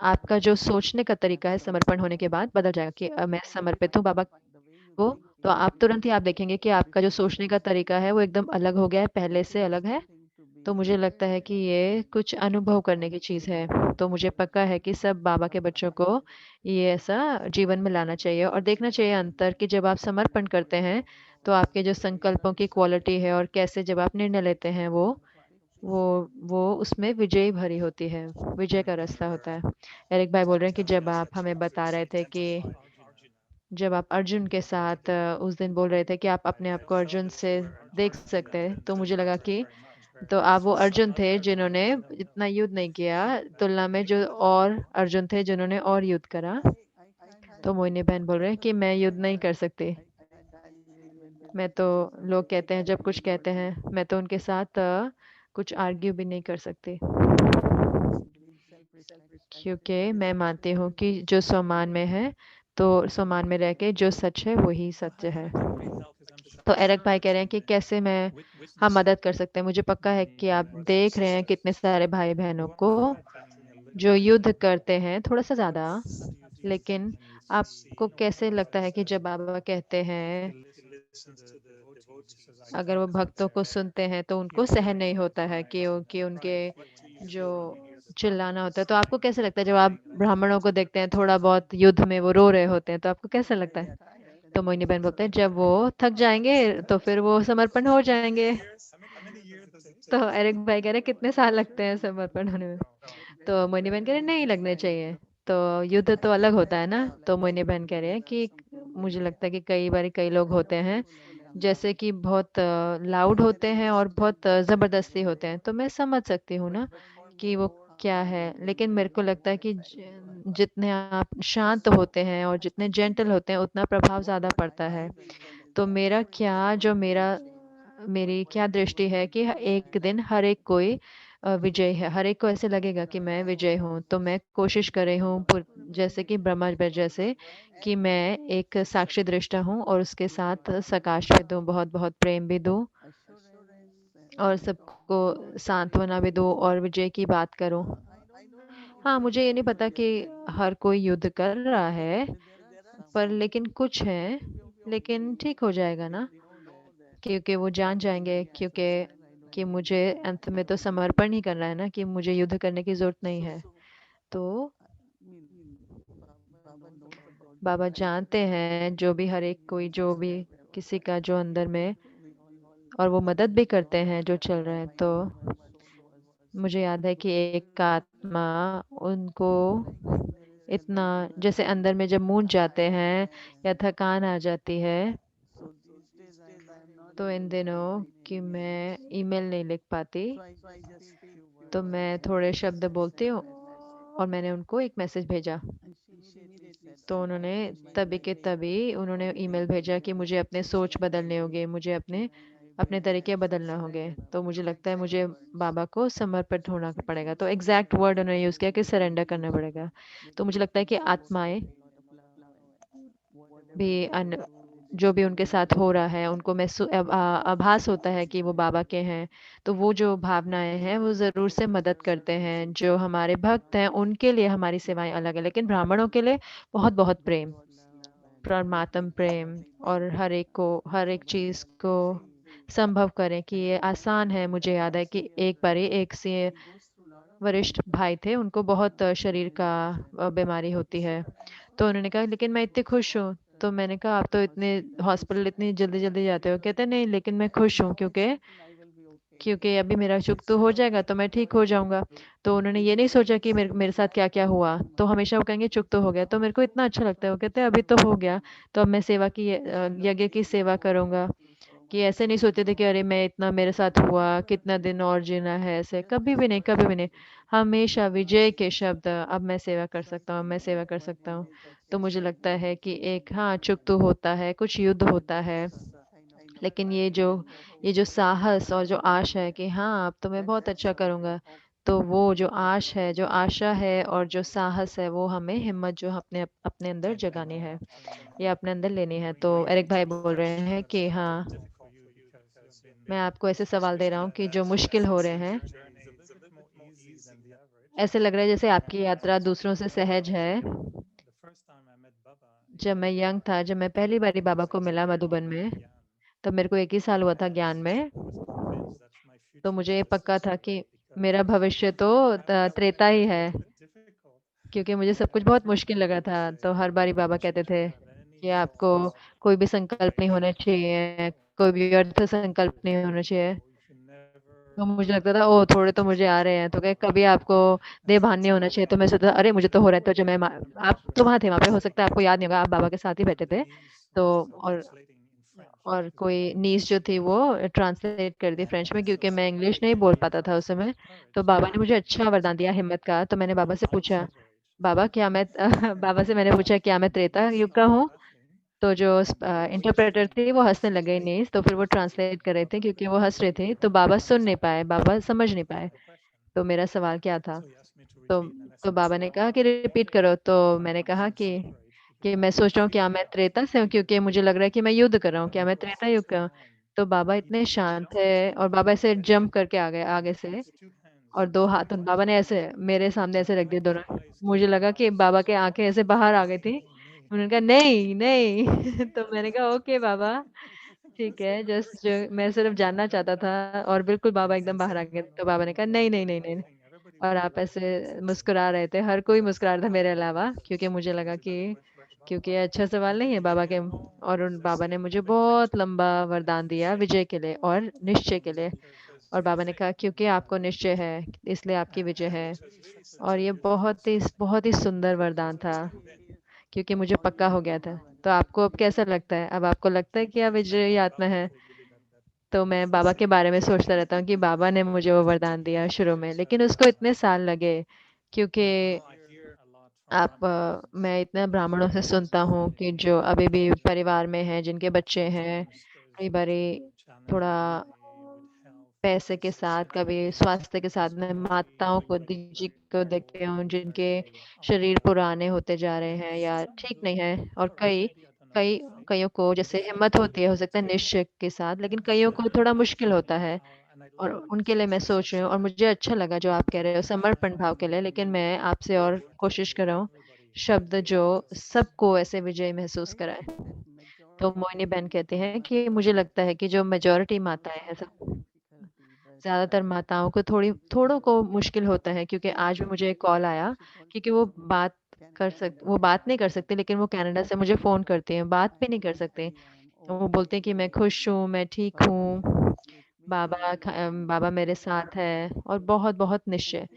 आपका जो सोचने का तरीका है समर्पण होने के बाद बदल जाएगा, कि मैं समर्पित हूँ बाबा को, तो आप तुरंत ही आप देखेंगे कि आपका जो सोचने का तरीका है वो एकदम अलग हो गया है, पहले से अलग है। तो मुझे लगता है कि ये कुछ अनुभव करने की चीज है। तो मुझे पक्का है कि सब बाबा के बच्चों को ये ऐसा जीवन में लाना चाहिए और देखना चाहिए अंतर, कि जब आप समर्पण करते हैं तो आपके जो संकल्पों की क्वालिटी है, और कैसे जब आप निर्णय लेते हैं, वो उसमें विजय भरी होती है, विजय का रास्ता होता है। एरिक भाई बोल रहे हैं कि जब आप हमें बता रहे थे कि जब आप अर्जुन के साथ उस दिन बोल रहे थे कि आप अपने आप को अर्जुन से देख सकते हैं, तो मुझे लगा कि तो आप वो अर्जुन थे जिन्होंने इतना युद्ध नहीं किया, तुलना में जो और अर्जुन थे जिन्होंने और युद्ध करा। तो मोहिनी बहन बोल रहे हैं कि मैं युद्ध नहीं कर सकती। मैं तो, लोग कहते हैं जब कुछ कहते हैं, मैं तो उनके साथ कुछ आर्ग्यू भी नहीं कर सकती, क्योंकि मैं मानती हूँ कि जो स्वमान में है, तो स्वमान में रह के जो सच है वही सत्य है। तो एरक भाई कह रहे हैं कि कैसे हम मदद कर सकते हैं। मुझे पक्का है कि आप देख रहे हैं कितने सारे भाई बहनों को जो युद्ध करते हैं थोड़ा सा ज्यादा, लेकिन आपको कैसे लगता है कि जब बाबा कहते हैं, अगर वो भक्तों को सुनते हैं तो उनको सहन नहीं होता है कि उनके जो चिल्लाना होता है, तो आपको कैसे लगता है जब आप ब्राह्मणों को देखते हैं थोड़ा बहुत युद्ध में वो रो रहे होते हैं, तो आपको कैसा लगता है? तो मोहिनी बहन बोलते हैं जब वो थक जाएंगे तो फिर वो समर्पण हो जाएंगे। तो एरिक भाई कह रहे कितने साल लगते हैं समर्पण होने में? तो मोहिनी बहन कह रहे नहीं लगने चाहिए। तो युद्ध तो अलग होता है ना। तो मोहिनी बहन कह रहे हैं कि मुझे लगता है कि कई बार कई लोग होते हैं जैसे कि बहुत लाउड होते हैं और बहुत जबरदस्ती होते हैं, तो मैं समझ सकती हूँ ना कि वो क्या है। लेकिन मेरे को लगता है कि जितने आप शांत होते हैं और जितने जेंटल होते हैं उतना प्रभाव ज्यादा पड़ता है। तो मेरी क्या दृष्टि है कि एक दिन हर एक कोई विजय है, हर एक को ऐसे लगेगा कि मैं विजय हूँ। तो मैं कोशिश कर रही हूँ जैसे कि ब्रह्मा जैसे कि मैं एक साक्षी दृष्टा हूँ और उसके साथ सकाश भी दूँ, बहुत बहुत प्रेम भी दूँ, और सबको सांत्वना भी दूँ और विजय की बात करूँ। हाँ, मुझे ये नहीं पता कि हर कोई युद्ध कर रहा है, पर लेकिन कुछ है, लेकिन ठीक हो जाएगा ना, क्योंकि वो जान जाएंगे, क्योंकि कि मुझे अंत में तो समर्पण ही करना है ना, कि मुझे युद्ध करने की जरूरत नहीं है। तो बाबा जानते हैं जो भी हर एक कोई, जो भी किसी का जो अंदर में, और वो मदद भी करते हैं जो चल रहे हैं। तो मुझे याद है कि एक आत्मा उनको इतना, जैसे अंदर में जब मूंझ जाते हैं या थकान आ जाती है, तो इन दिनों कि मैं ईमेल नहीं लिख पाती, तो मैं थोड़े शब्द बोलती हूँ, और मैंने उनको एक मैसेज भेजा, तो उन्होंने तभी के तभी उन्होंने ईमेल भेजा कि मुझे अपने सोच बदलने होंगे, मुझे अपने अपने तरीके बदलना होंगे। तो मुझे लगता है मुझे बाबा को समर्पित होना पड़ेगा। तो एग्जैक्ट वर्ड उन्होंने यूज किया कि सरेंडर करना पड़ेगा। तो मुझे लगता है कि आत्माएं भी जो भी उनके साथ हो रहा है उनको आभास होता है कि वो बाबा के हैं, तो वो जो भावनाएं हैं वो ज़रूर से मदद करते हैं। जो हमारे भक्त हैं उनके लिए हमारी सेवाएं अलग है, लेकिन ब्राह्मणों के लिए बहुत बहुत प्रेम, परमात्म प्रेम, और हर एक चीज़ को संभव करें कि ये आसान है। मुझे याद है कि एक बारी एक से वरिष्ठ भाई थे, उनको बहुत शरीर का बीमारी होती है, तो उन्होंने कहा लेकिन मैं इतनी खुश हूँ। तो मैंने कहा आप तो इतने हॉस्पिटल इतनी जल्दी जल्दी जाते हो। कहते नहीं, लेकिन मैं खुश हूँ क्योंकि अभी मेरा सुख तो हो जाएगा तो मैं ठीक हो जाऊंगा। तो उन्होंने ये नहीं सोचा कि मेरे मेरे साथ क्या क्या हुआ, तो हमेशा वो कहेंगे चुप तो हो गया। तो मेरे को इतना अच्छा लगता है, वो कहते हैं अभी तो हो गया, तो अब मैं यज्ञ की सेवा करूंगा। कि ऐसे नहीं सोचते थे कि अरे मैं इतना मेरे साथ हुआ, कितना दिन और जीना है, ऐसे कभी भी नहीं, कभी भी नहीं। हमेशा विजय के शब्द, अब मैं सेवा कर सकता हूँ, मैं सेवा कर सकता हूँ। तो मुझे लगता है कि एक, हाँ, चुप तो होता है, कुछ युद्ध होता है, लेकिन ये जो साहस और जो आशा है कि हाँ अब तो मैं बहुत अच्छा करूँगा, तो वो जो जो आशा है और जो साहस है, वो हमें हिम्मत जो अपने अपने अंदर जगानी है या अपने अंदर लेनी है। तो एरिक भाई बोल रहे हैं कि हाँ, difficult for you because you have been, मैं आपको ऐसे सवाल दे रहा हूँ कि जो मुश्किल हो रहे हैं, journey is a bit more easy than the average. ऐसे लग रहा है जैसे आपकी And यात्रा दूसरों से सहज है। the first time I met Baba, जब मैं यंग था, जब मैं पहली बारी बाबा को मिला मधुबन में, तब मेरे को 1 ही साल हुआ था ज्ञान में। I was convinced that my तो future मुझे ये was पक्का था कि because मेरा भविष्य तो I was त्रेता ही है, a bit difficult. क्योंकि मुझे सब कुछ And बहुत every मुश्किल time लगा he would था। तो say, हर बारी बाबा don't कहते you थे have any कि आपको कोई भी संकल्प नहीं होना चाहिए, कोई भी अर्थ संकल्प नहीं होना चाहिए। you should never तो मुझे लगता था ओ थोड़े तो मुझे आ रहे हैं, तो कहे कभी आपको देह भान नहीं होना चाहिए। तो मैं सोचता अरे मुझे तो हो रहा है। तो जब आप तो वहाँ थे, वहाँ पे हो सकता है आपको याद नहीं होगा, आप बाबा के साथ ही बैठे थे। niece तो was और translating in French और because कोई नीस जो थी वो ट्रांसलेट कर दी फ्रेंच में, क्योंकि मैं इंग्लिश नहीं बोल पाता था उस समय। तो बाबा ने मुझे अच्छा वरदान दिया हिम्मत का। तो मैंने बाबा से पूछा, बाबा क्या मैं बाबा से मैंने पूछा क्या मैं त्रेता युग का हूँ। तो जो इंटरप्रेटर थी वो हंसने लगे नहीं, तो फिर वो ट्रांसलेट कर रहे थे, क्योंकि वो हंस रहे थे तो बाबा सुन नहीं पाए, बाबा समझ नहीं पाए तो मेरा सवाल क्या था। So he asked me to तो repeat, and I तो said, बाबा ने sure. कहा कि रिपीट करो। तो मैंने I कहा should separate कि because मैं I सोच रहा हूँ क्या feel मैं that त्रेता से हूँ, क्योंकि मुझे लग रहा है कि मैं युद्ध कर रहा हूँ, and क्या he मैं was त्रेता युग so का हूँ। calm. तो बाबा He इतने just शांत है, और translated बाबा ऐसे and जंप करके आ गए आगे से, his two hands और दो on my हाथ बाबा ने ऐसे मेरे सामने ऐसे रख दिए दोनों। मुझे लगा कि बाबा के आंखें ऐसे बाहर आ गई थी। उन्होंने कहा नहीं नहीं तो मैंने कहा ओके बाबा, ठीक है, जस्ट जो मैं सिर्फ जानना चाहता था, और बिल्कुल बाबा एकदम बाहर आ गए। तो बाबा ने कहा नहीं नहीं नहीं नहीं, और आप ऐसे मुस्कुरा रहे थे, हर कोई मुस्कुरा रहा था मेरे अलावा, क्योंकि मुझे लगा कि क्योंकि ये अच्छा सवाल नहीं है बाबा के। और उन बाबा ने मुझे बहुत लंबा वरदान दिया विजय के लिए और निश्चय के लिए। और बाबा ने कहा क्योंकि आपको निश्चय है इसलिए आपकी विजय है। और ये बहुत ही सुंदर वरदान था, क्योंकि मुझे पक्का हो गया था। तो आपको अब कैसा लगता है? अब आपको लगता है कि आप विजयी आत्मा है? तो मैं बाबा के बारे में सोचता रहता हूँ कि बाबा ने मुझे वो वरदान दिया शुरू में, लेकिन उसको इतने साल लगे, क्योंकि मैं इतने ब्राह्मणों से सुनता हूँ कि जो अभी भी परिवार में हैं, जिनके बच्चे हैं, कई बारी थोड़ा पैसे के साथ, कभी स्वास्थ्य के साथ, मैं माताओं को जी को देखती हूँ जिनके शरीर पुराने होते जा रहे हैं या ठीक नहीं है। और कई कईयों को जैसे हिम्मत होती है, हो सकता है निश्चय के साथ, लेकिन कईयों को थोड़ा मुश्किल होता है। और उनके लिए मैं सोच रही हूँ, और मुझे अच्छा लगा जो आप कह रहे हो समर्पण भाव के लिए, लेकिन मैं आपसे और कोशिश कर रहा हूँ शब्द जो सबको ऐसे विजय महसूस कराए। तो मोहिनी बहन कहते हैं कि मुझे लगता है कि जो मेजॉरिटी माताएं हैं, सब ज्यादातर माताओं को थोड़ों को मुश्किल होता है, क्योंकि आज भी मुझे एक कॉल आया, क्योंकि वो बात नहीं कर सकते, लेकिन वो कनाडा से मुझे फोन करती हैं, बात भी नहीं कर सकते। वो बोलते हैं कि मैं खुश हूँ, मैं ठीक हूँ, बाबा मेरे साथ है, और बहुत बहुत निश्चय,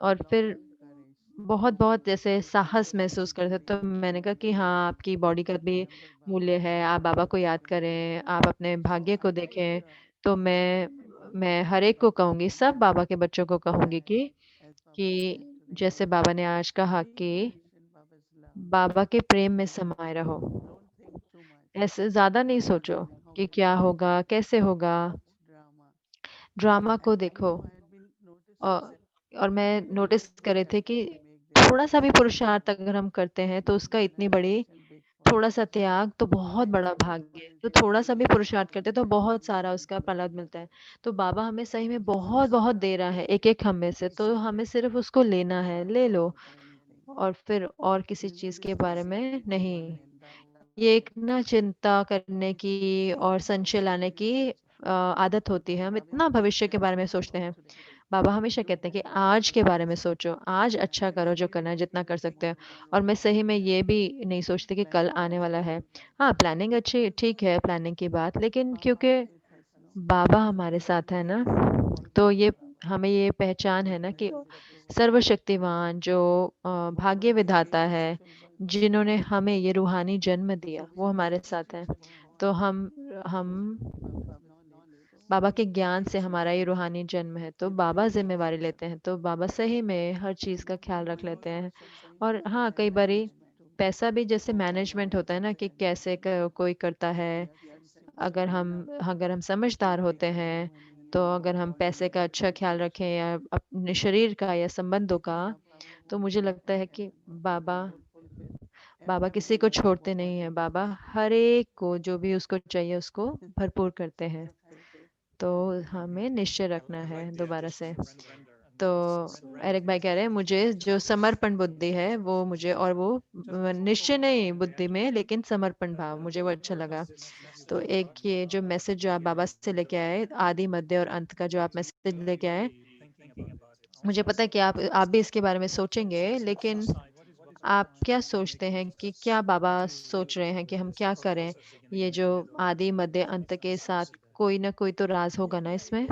और फिर बहुत बहुत जैसे साहस महसूस करते। तो मैंने कहा कि हाँ, आपकी बॉडी का भी मूल्य है, आप बाबा को याद करें, आप अपने भाग्य को देखें। तो मैं हर एक को कहूंगी, सब बाबा के बच्चों को कहूंगी कि जैसे बाबा ने आज कहा कि बाबा के प्रेम में समाये रहो, ऐसे ज्यादा नहीं सोचो कि क्या होगा, कैसे होगा। ड्रामा को देखो। और मैं नोटिस कर रहे थे कि थोड़ा सा भी पुरुषार्थ अगर हम करते हैं तो उसका थोड़ा सा त्याग तो बहुत बड़ा भाग्य है। तो थोड़ा सा भी पुरुषार्थ करते तो बहुत सारा उसका फल मिलता है। तो बाबा हमें सही में बहुत बहुत दे रहा है एक एक हम में से, तो हमें सिर्फ उसको लेना है, ले लो, और फिर और किसी चीज के बारे में नहीं। ये एक ना चिंता करने की और संशय लाने की आदत होती है। हम इतना भविष्य के बारे में सोचते हैं। बाबा हमेशा कहते हैं कि आज के बारे में सोचो, आज अच्छा करो जो करना है, जितना कर सकते हो। और मैं सही में ये भी नहीं सोचती कि कल आने वाला है। हाँ, प्लानिंग अच्छी ठीक है, प्लानिंग की बात, लेकिन क्योंकि बाबा हमारे साथ है ना, तो ये हमें ये पहचान है ना कि सर्वशक्तिमान जो भाग्य विधाता है, जिन्होंने हमें ये रूहानी जन्म दिया, वो हमारे साथ हैं। तो हम बाबा के ज्ञान से हमारा ये रूहानी जन्म है, तो बाबा जिम्मेवारी लेते हैं। तो बाबा सही में हर चीज का ख्याल रख लेते हैं। और हाँ, कई बारी पैसा भी जैसे मैनेजमेंट होता है ना, कि कैसे कोई करता है। अगर हम समझदार होते हैं, तो अगर हम पैसे का अच्छा ख्याल रखें या अपने शरीर का या संबंधों का, तो मुझे लगता है कि बाबा बाबा किसी को छोड़ते नहीं है। बाबा हर एक को जो भी उसको चाहिए उसको भरपूर करते हैं। तो हमें निश्चय रखना है दोबारा से। तो एरिक भाई कह रहे हैं मुझे जो समर्पण बुद्धि है वो मुझे, और वो निश्चय नहीं बुद्धि में लेकिन समर्पण भाव, मुझे वो अच्छा लगा। तो एक ये जो मैसेज जो आप बाबा से लेके आए, आदि मध्य और अंत का जो आप मैसेज लेके आए, मुझे पता है कि आप भी इसके बारे में सोचेंगे, लेकिन आप क्या सोचते हैं कि क्या बाबा सोच रहे हैं कि हम क्या करें? ये जो आदि मध्य अंत के साथ कोई ना कोई तो राज होगा ना इसमें।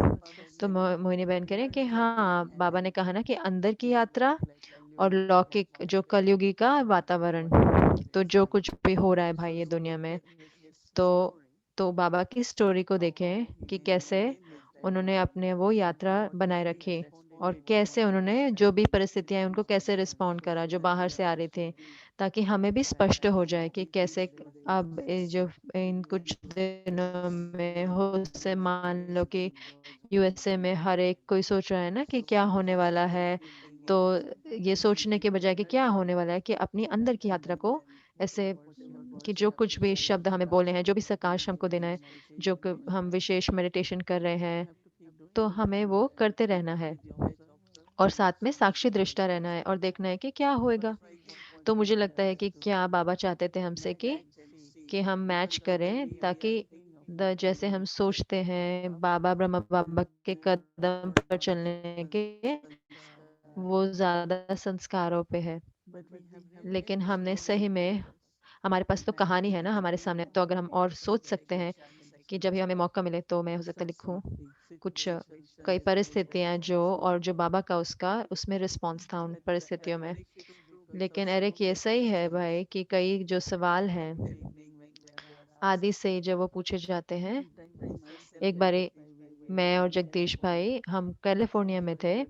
तो मोहिनी बहन कह रहे हैं कि हाँ, बाबा ने कहा ना कि अंदर की यात्रा और लौकिक जो कलयुगी का वातावरण, तो जो कुछ भी हो रहा है भाई ये दुनिया में, तो बाबा की स्टोरी को देखें कि कैसे उन्होंने अपने वो यात्रा बनाए रखी, और कैसे उन्होंने जो भी परिस्थितियां हैं उनको कैसे रिस्पॉन्ड करा जो बाहर से आ रही थी, ताकि हमें भी स्पष्ट हो जाए कि कैसे अब जो इन कुछ दिनों में हो से, मान लो कि यूएसए में हर एक कोई सोच रहा है ना कि क्या होने वाला है। तो ये सोचने के बजाय कि क्या होने वाला है, कि अपनी अंदर की यात्रा को ऐसे, कि जो कुछ भी शब्द हमें बोले हैं, जो भी प्रकाश हमको देना है, जो हम विशेष मेडिटेशन कर रहे हैं, तो हमें वो करते रहना है, और साथ में साक्षी दृष्टा रहना है और देखना है कि क्या होएगा। तो मुझे लगता है कि क्या बाबा चाहते थे हमसे कि हम मैच करें, ताकि जैसे हम सोचते हैं बाबा ब्रह्मा बाबा के कदम पर चलने के, वो ज्यादा संस्कारों पे है। लेकिन हमने सही में, हमारे पास तो कहानी है ना हमारे सामने, तो अगर हम और सोच सकते हैं कि जब भी हमें मौका मिले तो मैं हो सकता है लिखूं कुछ कई परिस्थितियां जो, और जो बाबा का उसका उसमें रिस्पॉन्स था उन परिस्थितियों में। लेकिन एरिक ये सही है भाई कि कई जो सवाल हैं आदि से जब वो पूछे जाते हैं। एक बारी मैं और जगदीश भाई हम कैलिफोर्निया में थे,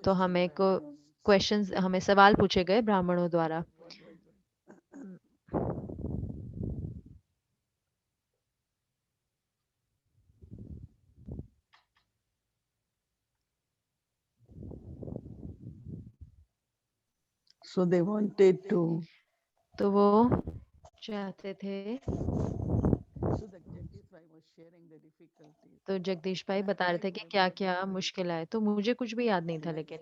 तो हमें सवाल पूछे गए ब्राह्मणों द्वारा। So they wanted to. तो वो चाहते थे, तो जगदीश भाई बता रहे थे कि क्या क्या मुश्किल आए, तो मुझे कुछ भी याद नहीं था। लेकिन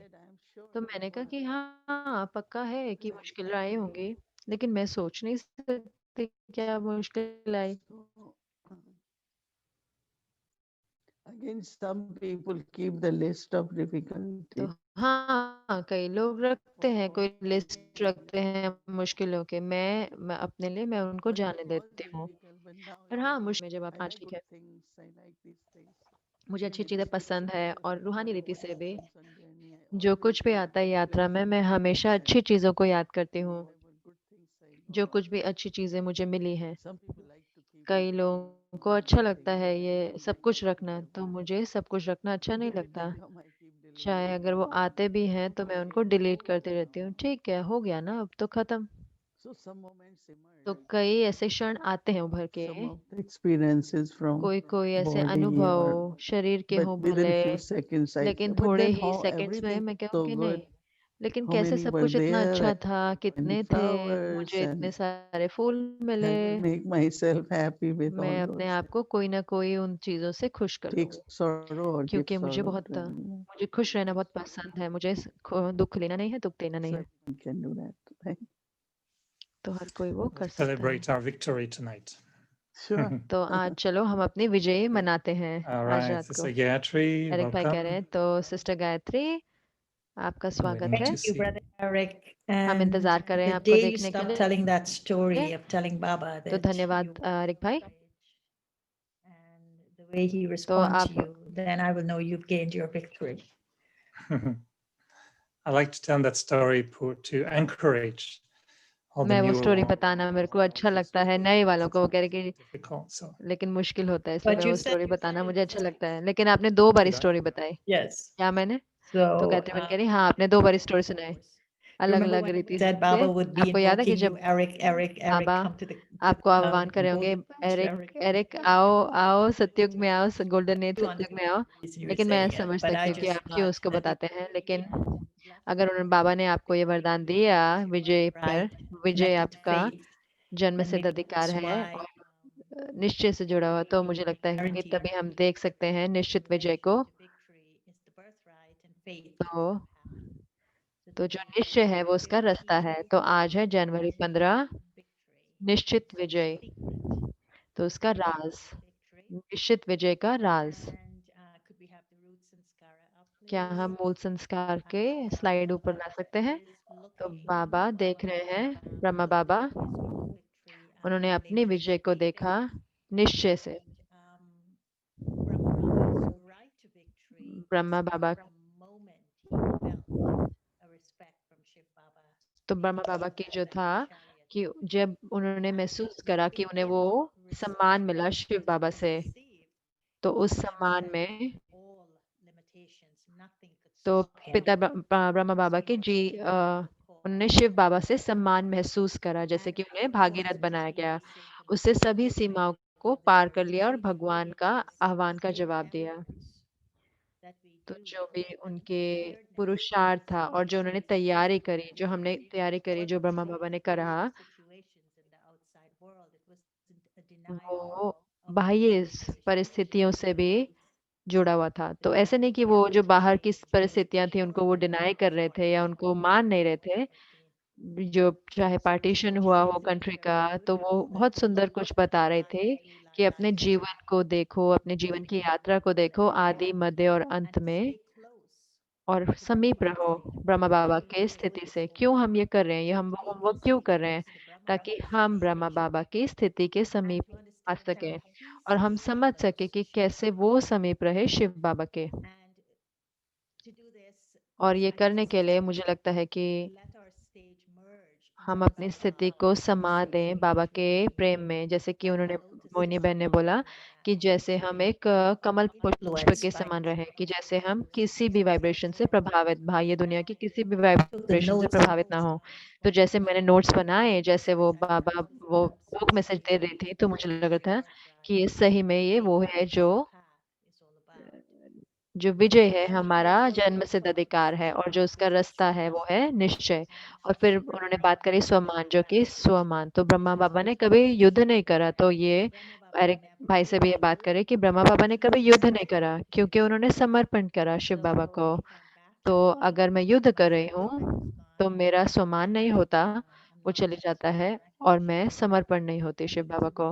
तो मैंने कहा कि हाँ, पक्का है कि मुश्किल आई होंगी, लेकिन मैं सोच नहीं सकती क्या मुश्किल आई। Again, some people keep the list of तो difficulties. हाँ, कई लोग रखते हैं, कोई लिस्ट रखते हैं मुश्किलों के। मैं अपने लिए मैं उनको जाने देती हूँ। पर हाँ, मुश्किल में जब आप, हाँ ठीक है, मुझे अच्छी चीजें पसंद है, और रूहानी रीति से भी जो कुछ भी आता है यात्रा में, मैं हमेशा अच्छी चीजों को याद करती हूँ, जो कुछ भी अच्छी चीजें मुझे मिली हैं। कई लोगों को अच्छा लगता है ये सब कुछ रखना, तो मुझे सब कुछ रखना अच्छा नहीं लगता। चाहे अगर वो आते भी हैं तो मैं उनको डिलीट करती रहती हूँ। ठीक है, हो गया ना, अब तो खत्म। तो कई ऐसे क्षण आते हैं उभर के, Some of the experiences from कोई कोई ऐसे body or अनुभव शरीर के but हों within भले, few seconds I लेकिन but थोड़े then ही how सेकंड्स में everything मैं is कहूँ so कि नहीं, good लेकिन how कैसे many सब were कुछ इतना there अच्छा था, and कितने थे, flowers मुझे इतने and सारे फूल I मिले, will make myself happy with मैं all अपने those. आप को कोई ना कोई उन चीज़ों से खुश कर Take लूँगी, sorrow or give क्योंकि मुझे sorrow बहुत to anyone. मुझे खुश रहना बहुत पसंद है, मुझे दुःख लेना नहीं है, दुःख देना नहीं So है, everyone can do that. Right? तो हर कोई वो We'll कर सकता है। celebrate our victory tonight. Sure. तो आज चलो हम अपनी विजय मनाते हैं All आज right, रात को। Sister Gayatri, एरिक भाई कह रहे हैं, welcome. तो सिस्टर गायत्री आपका स्वागत Waiting है, to Thank you, see. Brother Eric. हम And इंतजार कर रहे हैं the आपको day you देखने के stop लिए, telling that story of telling Baba तो that धन्यवाद you एरिक भाई। and the way he तो responds आप to you, then I will know you've gained your victory. I like to tell that story to encourage all the मैं वो newer स्टोरी ones. बताना मेरे को अच्छा लगता है नए वालों को, वो कह रहे कि Difficult, so लेकिन मुश्किल होता है, इसलिए But मैं you वो said स्टोरी बताना मुझे अच्छा लगता है। लेकिन आपने 2 बारी Did I? स्टोरी बताई, yes. क्या मैंने? तो So गायत्री बहन कह रही हाँ आपने 2 बारी स्टोरी सुनाई, remember अलग-अलग when you रीति said से। Baba would be आपको याद है कि invoking you, जब Eric, Baba come to the आपको आह्वान करे go होंगे, to एरिक एरिक आओ आओ सतयुग में आओ, गोल्डन एज You सतयुग में आओ। reason you were लेकिन मैं saying it, समझ but I सकती हूँ कि just आप क्यों thought उसको that बताते हैं, लेकिन अगर उन्होंने बाबा ने आपको ये वरदान दिया विजय पर, right विजय connected to आपका faith, जन्म then सिद्ध maybe अधिकार that's है why और निश्चय से जुड़ा हुआ, तो मुझे लगता है कि guaranteed तभी हम देख सकते हैं निश्चित विजय को। victory is the birthright and faith तो जो निश्चय है वो उसका रास्ता है। तो आज है जनवरी 15, निश्चित विजय, तो उसका राज, निश्चित विजय का राज। could we have the root sanskara up, क्या हम मूल संस्कार के स्लाइड ऊपर ला सकते हैं? तो बाबा देख रहे हैं, ब्रह्मा बाबा, उन्होंने अपनी विजय को देखा निश्चय से। ब्रह्मा बाबा, तो ब्रह्मा बाबा की जो था कि जब उन्होंने महसूस करा कि उन्हें वो सम्मान मिला शिव बाबा से, तो उस सम्मान में तो पिता ब्रह्मा बाबा के उन्होंने शिव बाबा से सम्मान महसूस करा, जैसे कि उन्हें भागीरथ बनाया गया, उससे सभी सीमाओं को पार कर लिया और भगवान का आह्वान का जवाब दिया। तो जो भी उनके पुरुषार्थ था और जो उन्होंने तैयारी करी, जो हमने तैयारी करी, जो ब्रह्मा बाबा ने करा, वो बाह्य परिस्थितियों से भी जुड़ा हुआ था। तो ऐसे नहीं कि वो जो बाहर की परिस्थितियां थी उनको वो डिनाई कर रहे थे या उनको मान नहीं रहे थे। जो चाहे पार्टीशन हुआ हो कंट्री का, तो वो बहुत सुंदर कुछ बता रहे थे कि अपने जीवन को देखो, अपने जीवन की यात्रा को देखो, आदि मध्य और अंत में, और समीप रहो ब्रह्मा बाबा के स्थिति से। क्यों हम ये कर रहे हैं, ये हम वो क्यों कर रहे हैं? ताकि हम ब्रह्मा बाबा की स्थिति के समीप आ सकें और हम समझ सके कि कैसे वो समीप रहे शिव बाबा के। और ये करने के लिए मुझे लगता है कि हम अपनी स्थिति को समा दें बाबा के प्रेम में, जैसे कि उन्होंने मोहिनी बहन ने बोला कि जैसे हम एक कमल पुष्प के समान रहे, कि जैसे हम किसी भी वाइब्रेशन से प्रभावित, बाह्य दुनिया की किसी भी वाइब्रेशन से प्रभावित ना हो। तो जैसे मैंने नोट्स बनाए, जैसे वो बाबा वो बुक मैसेज दे रही थी, तो मुझे लग रहा था कि ये सही में ये वो है जो विजय है, हमारा जन्म सिद्ध अधिकार है, और जो उसका रास्ता है वो है निश्चय। और फिर उन्होंने बात करी स्वमान, जो कि स्वमान, तो ब्रह्मा बाबा ने कभी युद्ध नहीं करा। तो ये एरिक भाई से भी ये बात करें कि ब्रह्मा बाबा ने कभी युद्ध नहीं करा, क्योंकि उन्होंने समर्पण करा शिव बाबा को। तो अगर मैं युद्ध कर रही हूँ तो मेरा स्वमान नहीं होता, वो चले जाता है, और मैं समर्पण नहीं होती शिव बाबा को।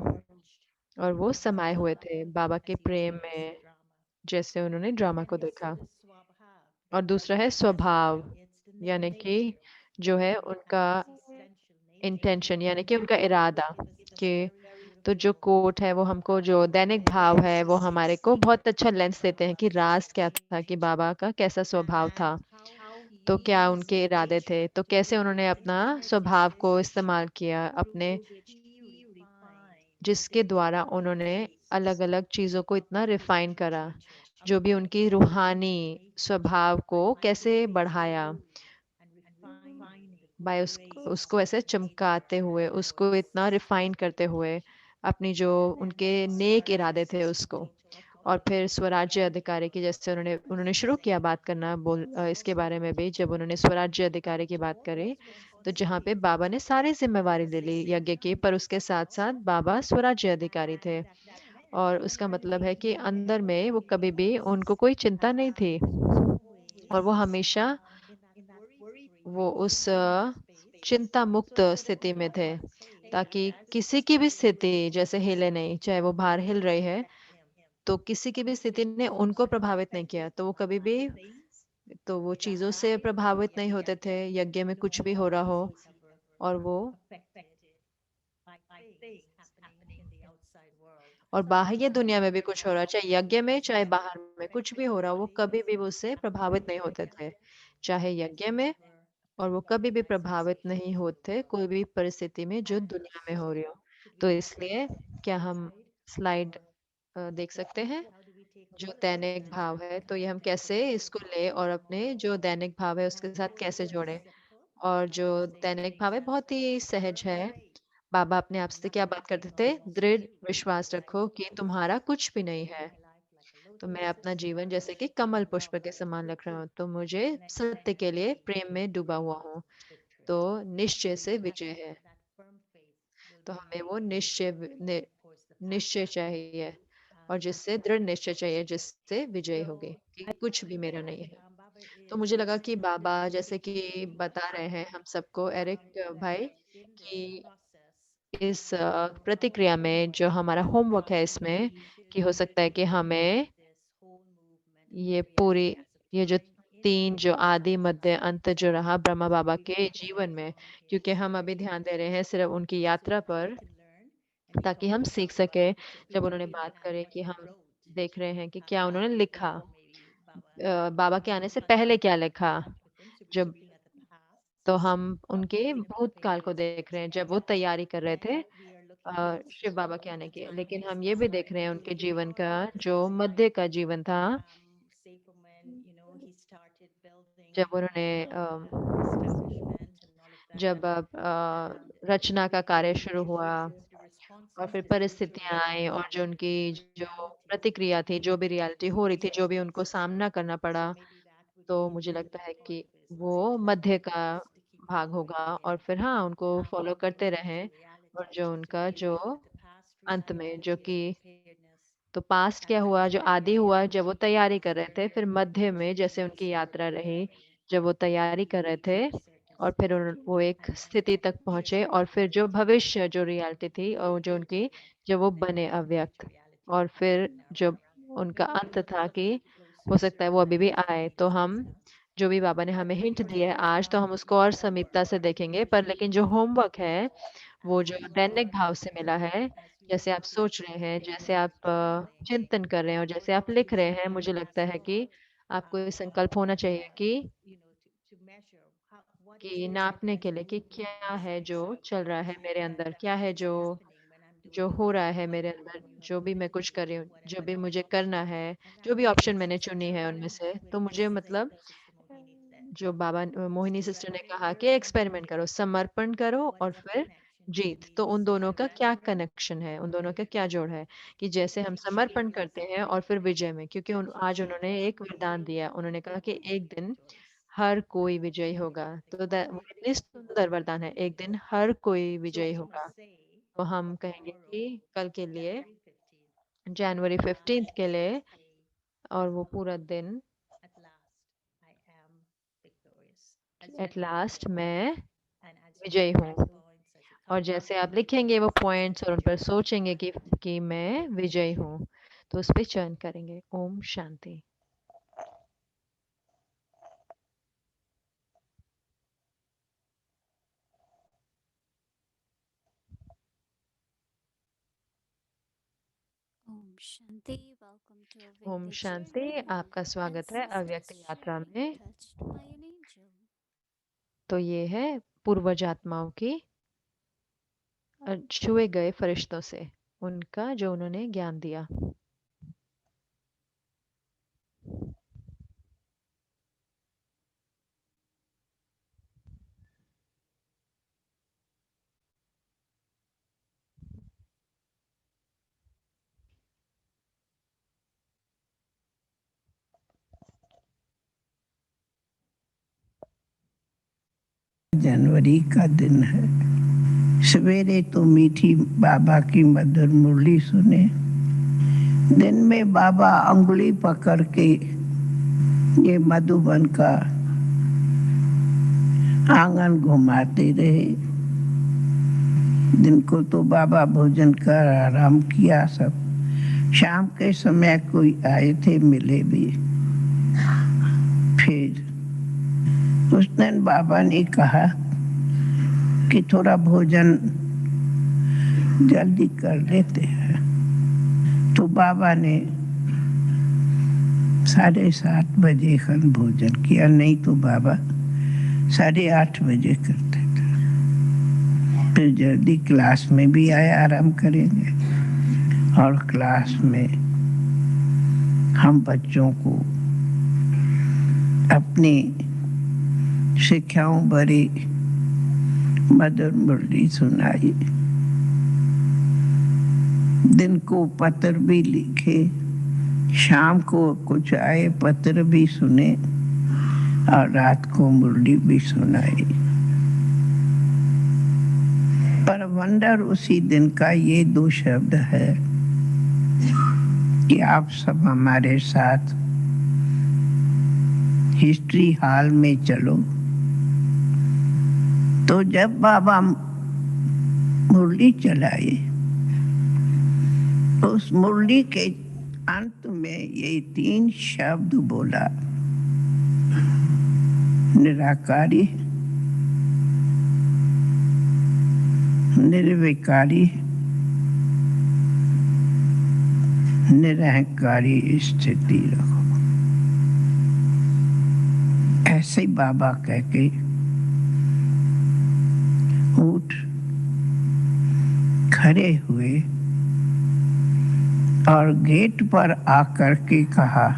और वो समाये हुए थे बाबा के प्रेम में, जैसे उन्होंने ड्रामा को देखा। और दूसरा है स्वभाव, यानी कि जो है उनका इंटेंशन, यानी कि उनका इरादा, कि तो जो कोट है वो हमको, जो दैनिक भाव है वो हमारे को बहुत अच्छा लेंस देते हैं कि राज क्या था, कि बाबा का कैसा स्वभाव था, तो क्या उनके इरादे थे, तो कैसे उन्होंने अपना स्वभाव को इस्तेमाल किया अपने, जिसके द्वारा उन्होंने अलग अलग चीज़ों को इतना रिफाइन करा, जो भी उनकी रूहानी स्वभाव को कैसे बढ़ाया, बाय उसको ऐसे चमकाते हुए, उसको इतना रिफाइन करते हुए, अपनी जो उनके नेक इरादे थे उसको। और फिर स्वराज्य अधिकारी की, जैसे उन्होंने शुरू किया बात करना इसके बारे में भी, जब उन्होंने स्वराज्य अधिकारी की बात करी, तो जहाँ पे बाबा ने सारी जिम्मेवारी ले ली यज्ञ की, पर उसके साथ साथ बाबा स्वराज्य अधिकारी थे। और उसका मतलब है कि अंदर में वो कभी भी उनको कोई चिंता नहीं थी, और वो हमेशा वो उस चिंता मुक्त स्थिति में थे, ताकि किसी की भी स्थिति जैसे हिले नहीं, चाहे वो बाहर हिल रही है, तो किसी की भी स्थिति ने उनको प्रभावित नहीं किया। तो वो कभी भी, तो वो चीजों से प्रभावित नहीं होते थे, यज्ञ में कुछ भी हो रहा हो, और वो और बाह्य दुनिया में भी कुछ हो रहा, चाहे यज्ञ में चाहे बाहर में कुछ भी हो रहा, वो कभी भी उससे प्रभावित नहीं होते थे, चाहे यज्ञ में, और वो कभी भी प्रभावित नहीं होते कोई भी परिस्थिति में जो दुनिया में हो रही हो। तो इसलिए क्या हम स्लाइड देख सकते हैं, जो दैनिक भाव है, तो ये हम कैसे इसको ले और अपने जो दैनिक भाव है उसके साथ कैसे जोड़ें। और जो दैनिक भाव है बहुत ही सहज है। बाबा अपने आप से क्या बात करते थे? दृढ़ विश्वास रखो कि तुम्हारा कुछ भी नहीं है। तो मैं अपना जीवन जैसे कि कमल पुष्प के समान रख रहा हूँ, तो मुझे सत्य के लिए प्रेम में डूबा हुआ हूँ, तो निश्चय से विजय है। तो हमें वो निश्चय चाहिए, और जिससे दृढ़ निश्चय चाहिए, जिससे विजय होगी कि कुछ भी मेरा नहीं है। तो मुझे लगा कि बाबा जैसे कि बता रहे हैं हम सबको, एरिक भाई, कि इस प्रतिक्रिया में जो हमारा होमवर्क है इसमें, कि हो सकता है कि हमें ये जो 3 जो आदि मध्य अंत जो रहा ब्रह्मा बाबा के जीवन में, क्योंकि हम अभी ध्यान दे रहे हैं सिर्फ उनकी यात्रा पर, ताकि हम सीख सके। जब उन्होंने बात करी कि हम देख रहे हैं कि क्या उन्होंने लिखा, बाबा के आने से पहले क्या लिखा, जब, तो हम उनके भूतकाल को देख रहे हैं जब वो तैयारी कर रहे थे शिव बाबा के आने की, लेकिन हम ये भी देख रहे हैं उनके जीवन का जो मध्य का जीवन था, जब उन्होंने जब रचना का कार्य शुरू हुआ, और फिर परिस्थितियां आई, और जो उनकी जो प्रतिक्रिया थी, जो भी रियलिटी हो रही थी, जो भी उनको सामना करना पड़ा, तो मुझे लगता है कि वो मध्य का भाग होगा। और फिर हाँ, उनको फॉलो करते रहें, और जो उनका जो अंत में जो कि, तो पास्ट क्या हुआ, जो आदि हुआ जब वो तैयारी कर रहे थे, फिर मध्य में जैसे उनकी यात्रा रही जब वो तैयारी कर रहे थे, और फिर वो एक स्थिति तक पहुंचे, और फिर जो भविष्य जो रियलिटी थी, और जो उनकी, जब वो बने अव्यक्त, और फिर जब उनका अंत था कि हो सकता है वो अभी भी आए। तो हम जो भी बाबा ने हमें हिंट दिया है आज, तो हम उसको और समीपता से देखेंगे, पर लेकिन जो होमवर्क है वो जो दैनिक भाव से मिला है, जैसे आप सोच रहे हैं, जैसे आप चिंतन कर रहे हैं, और जैसे आप लिख रहे हैं, मुझे लगता है कि आपको ये संकल्प होना चाहिए कि नापने के लिए कि क्या है जो चल रहा है मेरे अंदर, क्या है जो जो हो रहा है मेरे अंदर, जो भी मैं कुछ कर रही हूँ, जो भी मुझे करना है, जो भी ऑप्शन मैंने चुनी है उनमें से, तो मुझे मतलब जो बाबा मोहिनी सिस्टर ने कहा कि एक्सपेरिमेंट करो, समर्पण करो और फिर जीत, तो उन दोनों का क्या कनेक्शन है, उन दोनों का क्या जोड़ है, कि जैसे हम समर्पण करते हैं और फिर विजय में, क्योंकि आज उन्होंने एक वरदान दिया, उन्होंने कहा कि एक दिन हर कोई विजयी होगा। तो वो इतनी सुंदर वरदान है, एक दिन हर कोई विजयी होगा। तो हम कहेंगे कि कल के लिए, जनवरी 15 के लिए, और वो पूरा दिन, एट लास्ट मैं विजयी हूँ। और जैसे आप लिखेंगे वो पॉइंट्स और उन पर सोचेंगे कि मैं विजयी हूँ, तो उस पर चयन करेंगे। Om Shanti. Om Shanti, welcome to Om Avyakta Shanti, Journey. आपका स्वागत है अव्यक्त Ancestors यात्रा sharing में। touched by an angel. तो ये है पूर्वज आत्माओं की छुए गए फरिश्तों से उनका जो उन्होंने ज्ञान दिया। जनवरी का दिन है। सवेरे तो मीठी बाबा की मधुर मुरली सुने। दिन में बाबा अंगुली पकड़ के ये मधुबन का आंगन घुमाते रहे। दिन को तो बाबा भोजन कर आराम किया सब। शाम के समय कोई आए थे, मिले भी। फिर उस दिन बाबा ने कहा कि थोड़ा भोजन जल्दी कर लेते हैं। तो बाबा ने 7:30 बजे खन भोजन किया, नहीं तो बाबा 8:30 बजे करते थे। फिर जल्दी क्लास में भी आए, आराम करेंगे। और क्लास में हम बच्चों को अपनी शिक्षाओं भरी मधुर मुरली सुनाई। दिन को पत्र भी लिखे, शाम को कुछ आए पत्र भी सुने और रात को मुरली भी सुनाई। पर वंडर उसी दिन का ये 2 शब्द है कि आप सब हमारे साथ हिस्ट्री हॉल में चलो। तो जब बाबा मुरली चलाए, उस मुरली के अंत में ये 3 शब्द बोला, निराकारी, निर्विकारी, निरहंकारी स्थिति रखो। ऐसे बाबा कह के उठ खड़े हुए और गेट पर आकर के कहा,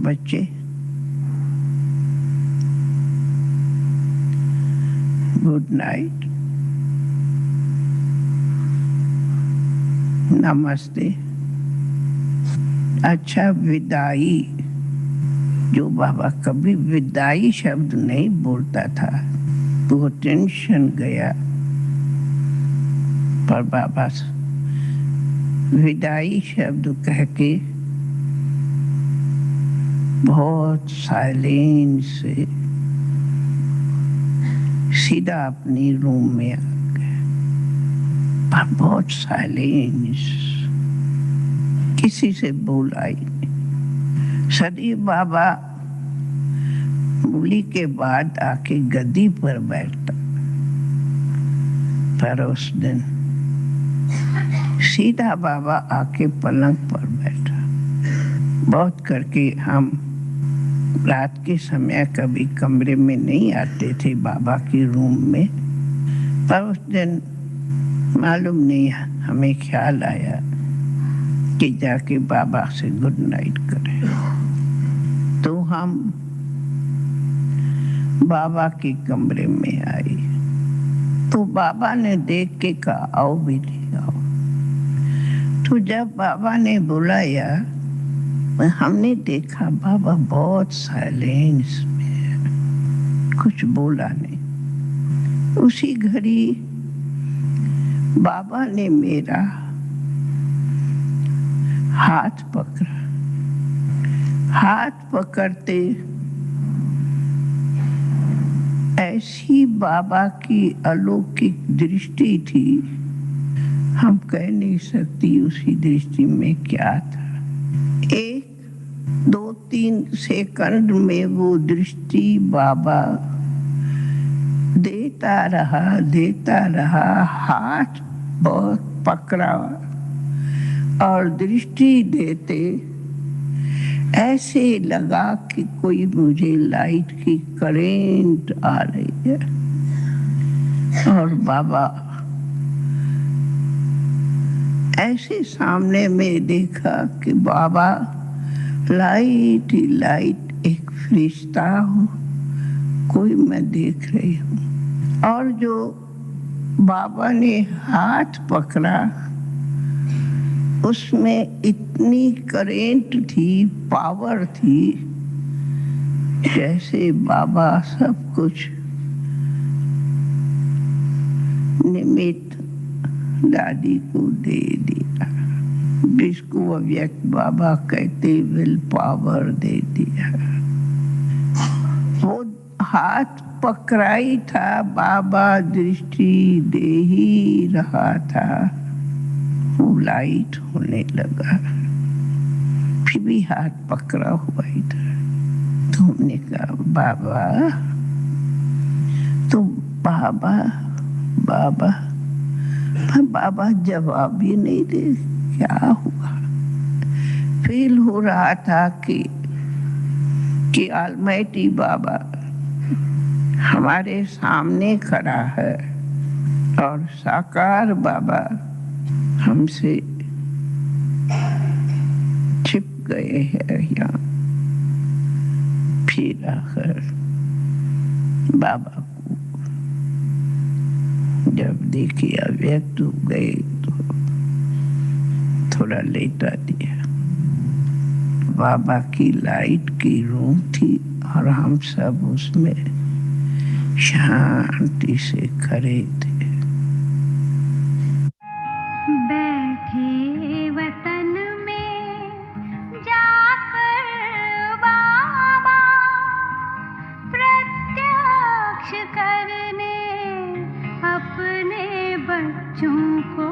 बच्चे गुड नाइट, नमस्ते। अच्छा विदाई, जो बाबा कभी विदाई शब्द नहीं बोलता था, तो टेंशन गया। पर बाबा विदाई शब्द कह के बहुत साइलेंस से सीधा अपनी रूम में आ गए। पर बहुत साइलेंस, किसी से बोला ही नहीं। सदैव बाबा मुरली के बाद आके गद्दी पर बैठता, पर उस दिन सीधा बाबा आके पलंग पर बैठा। बहुत करके हम रात के समय कभी कमरे में नहीं आते थे बाबा के रूम में, पर उस दिन मालूम नहीं हमें ख्याल आया कि जाके बाबा से गुड नाइट करें। तो हम बाबा के कमरे में आए, तो बाबा ने देख के कहा, आओ बेटी आओ। तो जब बाबा ने बुलाया, हमने देखा बाबा बहुत साइलेंस में है, कुछ बोला नहीं। उसी घड़ी बाबा ने मेरा हाथ पकड़ा। हाथ पकड़ते ऐसी बाबा की अलौकिक दृष्टि थी, हम कह नहीं सकती उसी दृष्टि में क्या था। 1-2-3 सेकंड में वो दृष्टि बाबा देता रहा, हाथ बहुत पकड़ा और दृष्टि देते ऐसे लगा कि कोई मुझे लाइट की करंट आ रही है। और बाबा ऐसे सामने में देखा कि बाबा लाइट ही लाइट, एक फरिश्ता हो कोई मैं देख रही हूँ। और जो बाबा ने हाथ पकड़ा उसमें इतनी करंट थी, पावर थी, जैसे बाबा सब कुछ निमित्त दादी को दे दिया, जिसको अव्यक्त बाबा कहते विल पावर दे दिया। वो हाथ पकड़ाई था, बाबा दृष्टि दे ही रहा था, वो लाइट होने लगा, फिर भी हाथ पकड़ा हुआ ही था। तो हमने कहा बाबा, तो बाबा बाबा बाबा जवाब ही नहीं दे, क्या हुआ? फील हो रहा था कि ऑलमाइटी बाबा हमारे सामने खड़ा है और साकार बाबा हमसे छिप गए हैं यहाँ। फिर आखिर बाबा को जब देखे अव्यक्त हो गए तो थोड़ा लेटा दिया। बाबा की लाइट की रूम थी और हम सब उसमें शांति से खड़े थे। बैठे वतन में जाकर बाबा प्रत्यक्ष करने अपने बच्चों को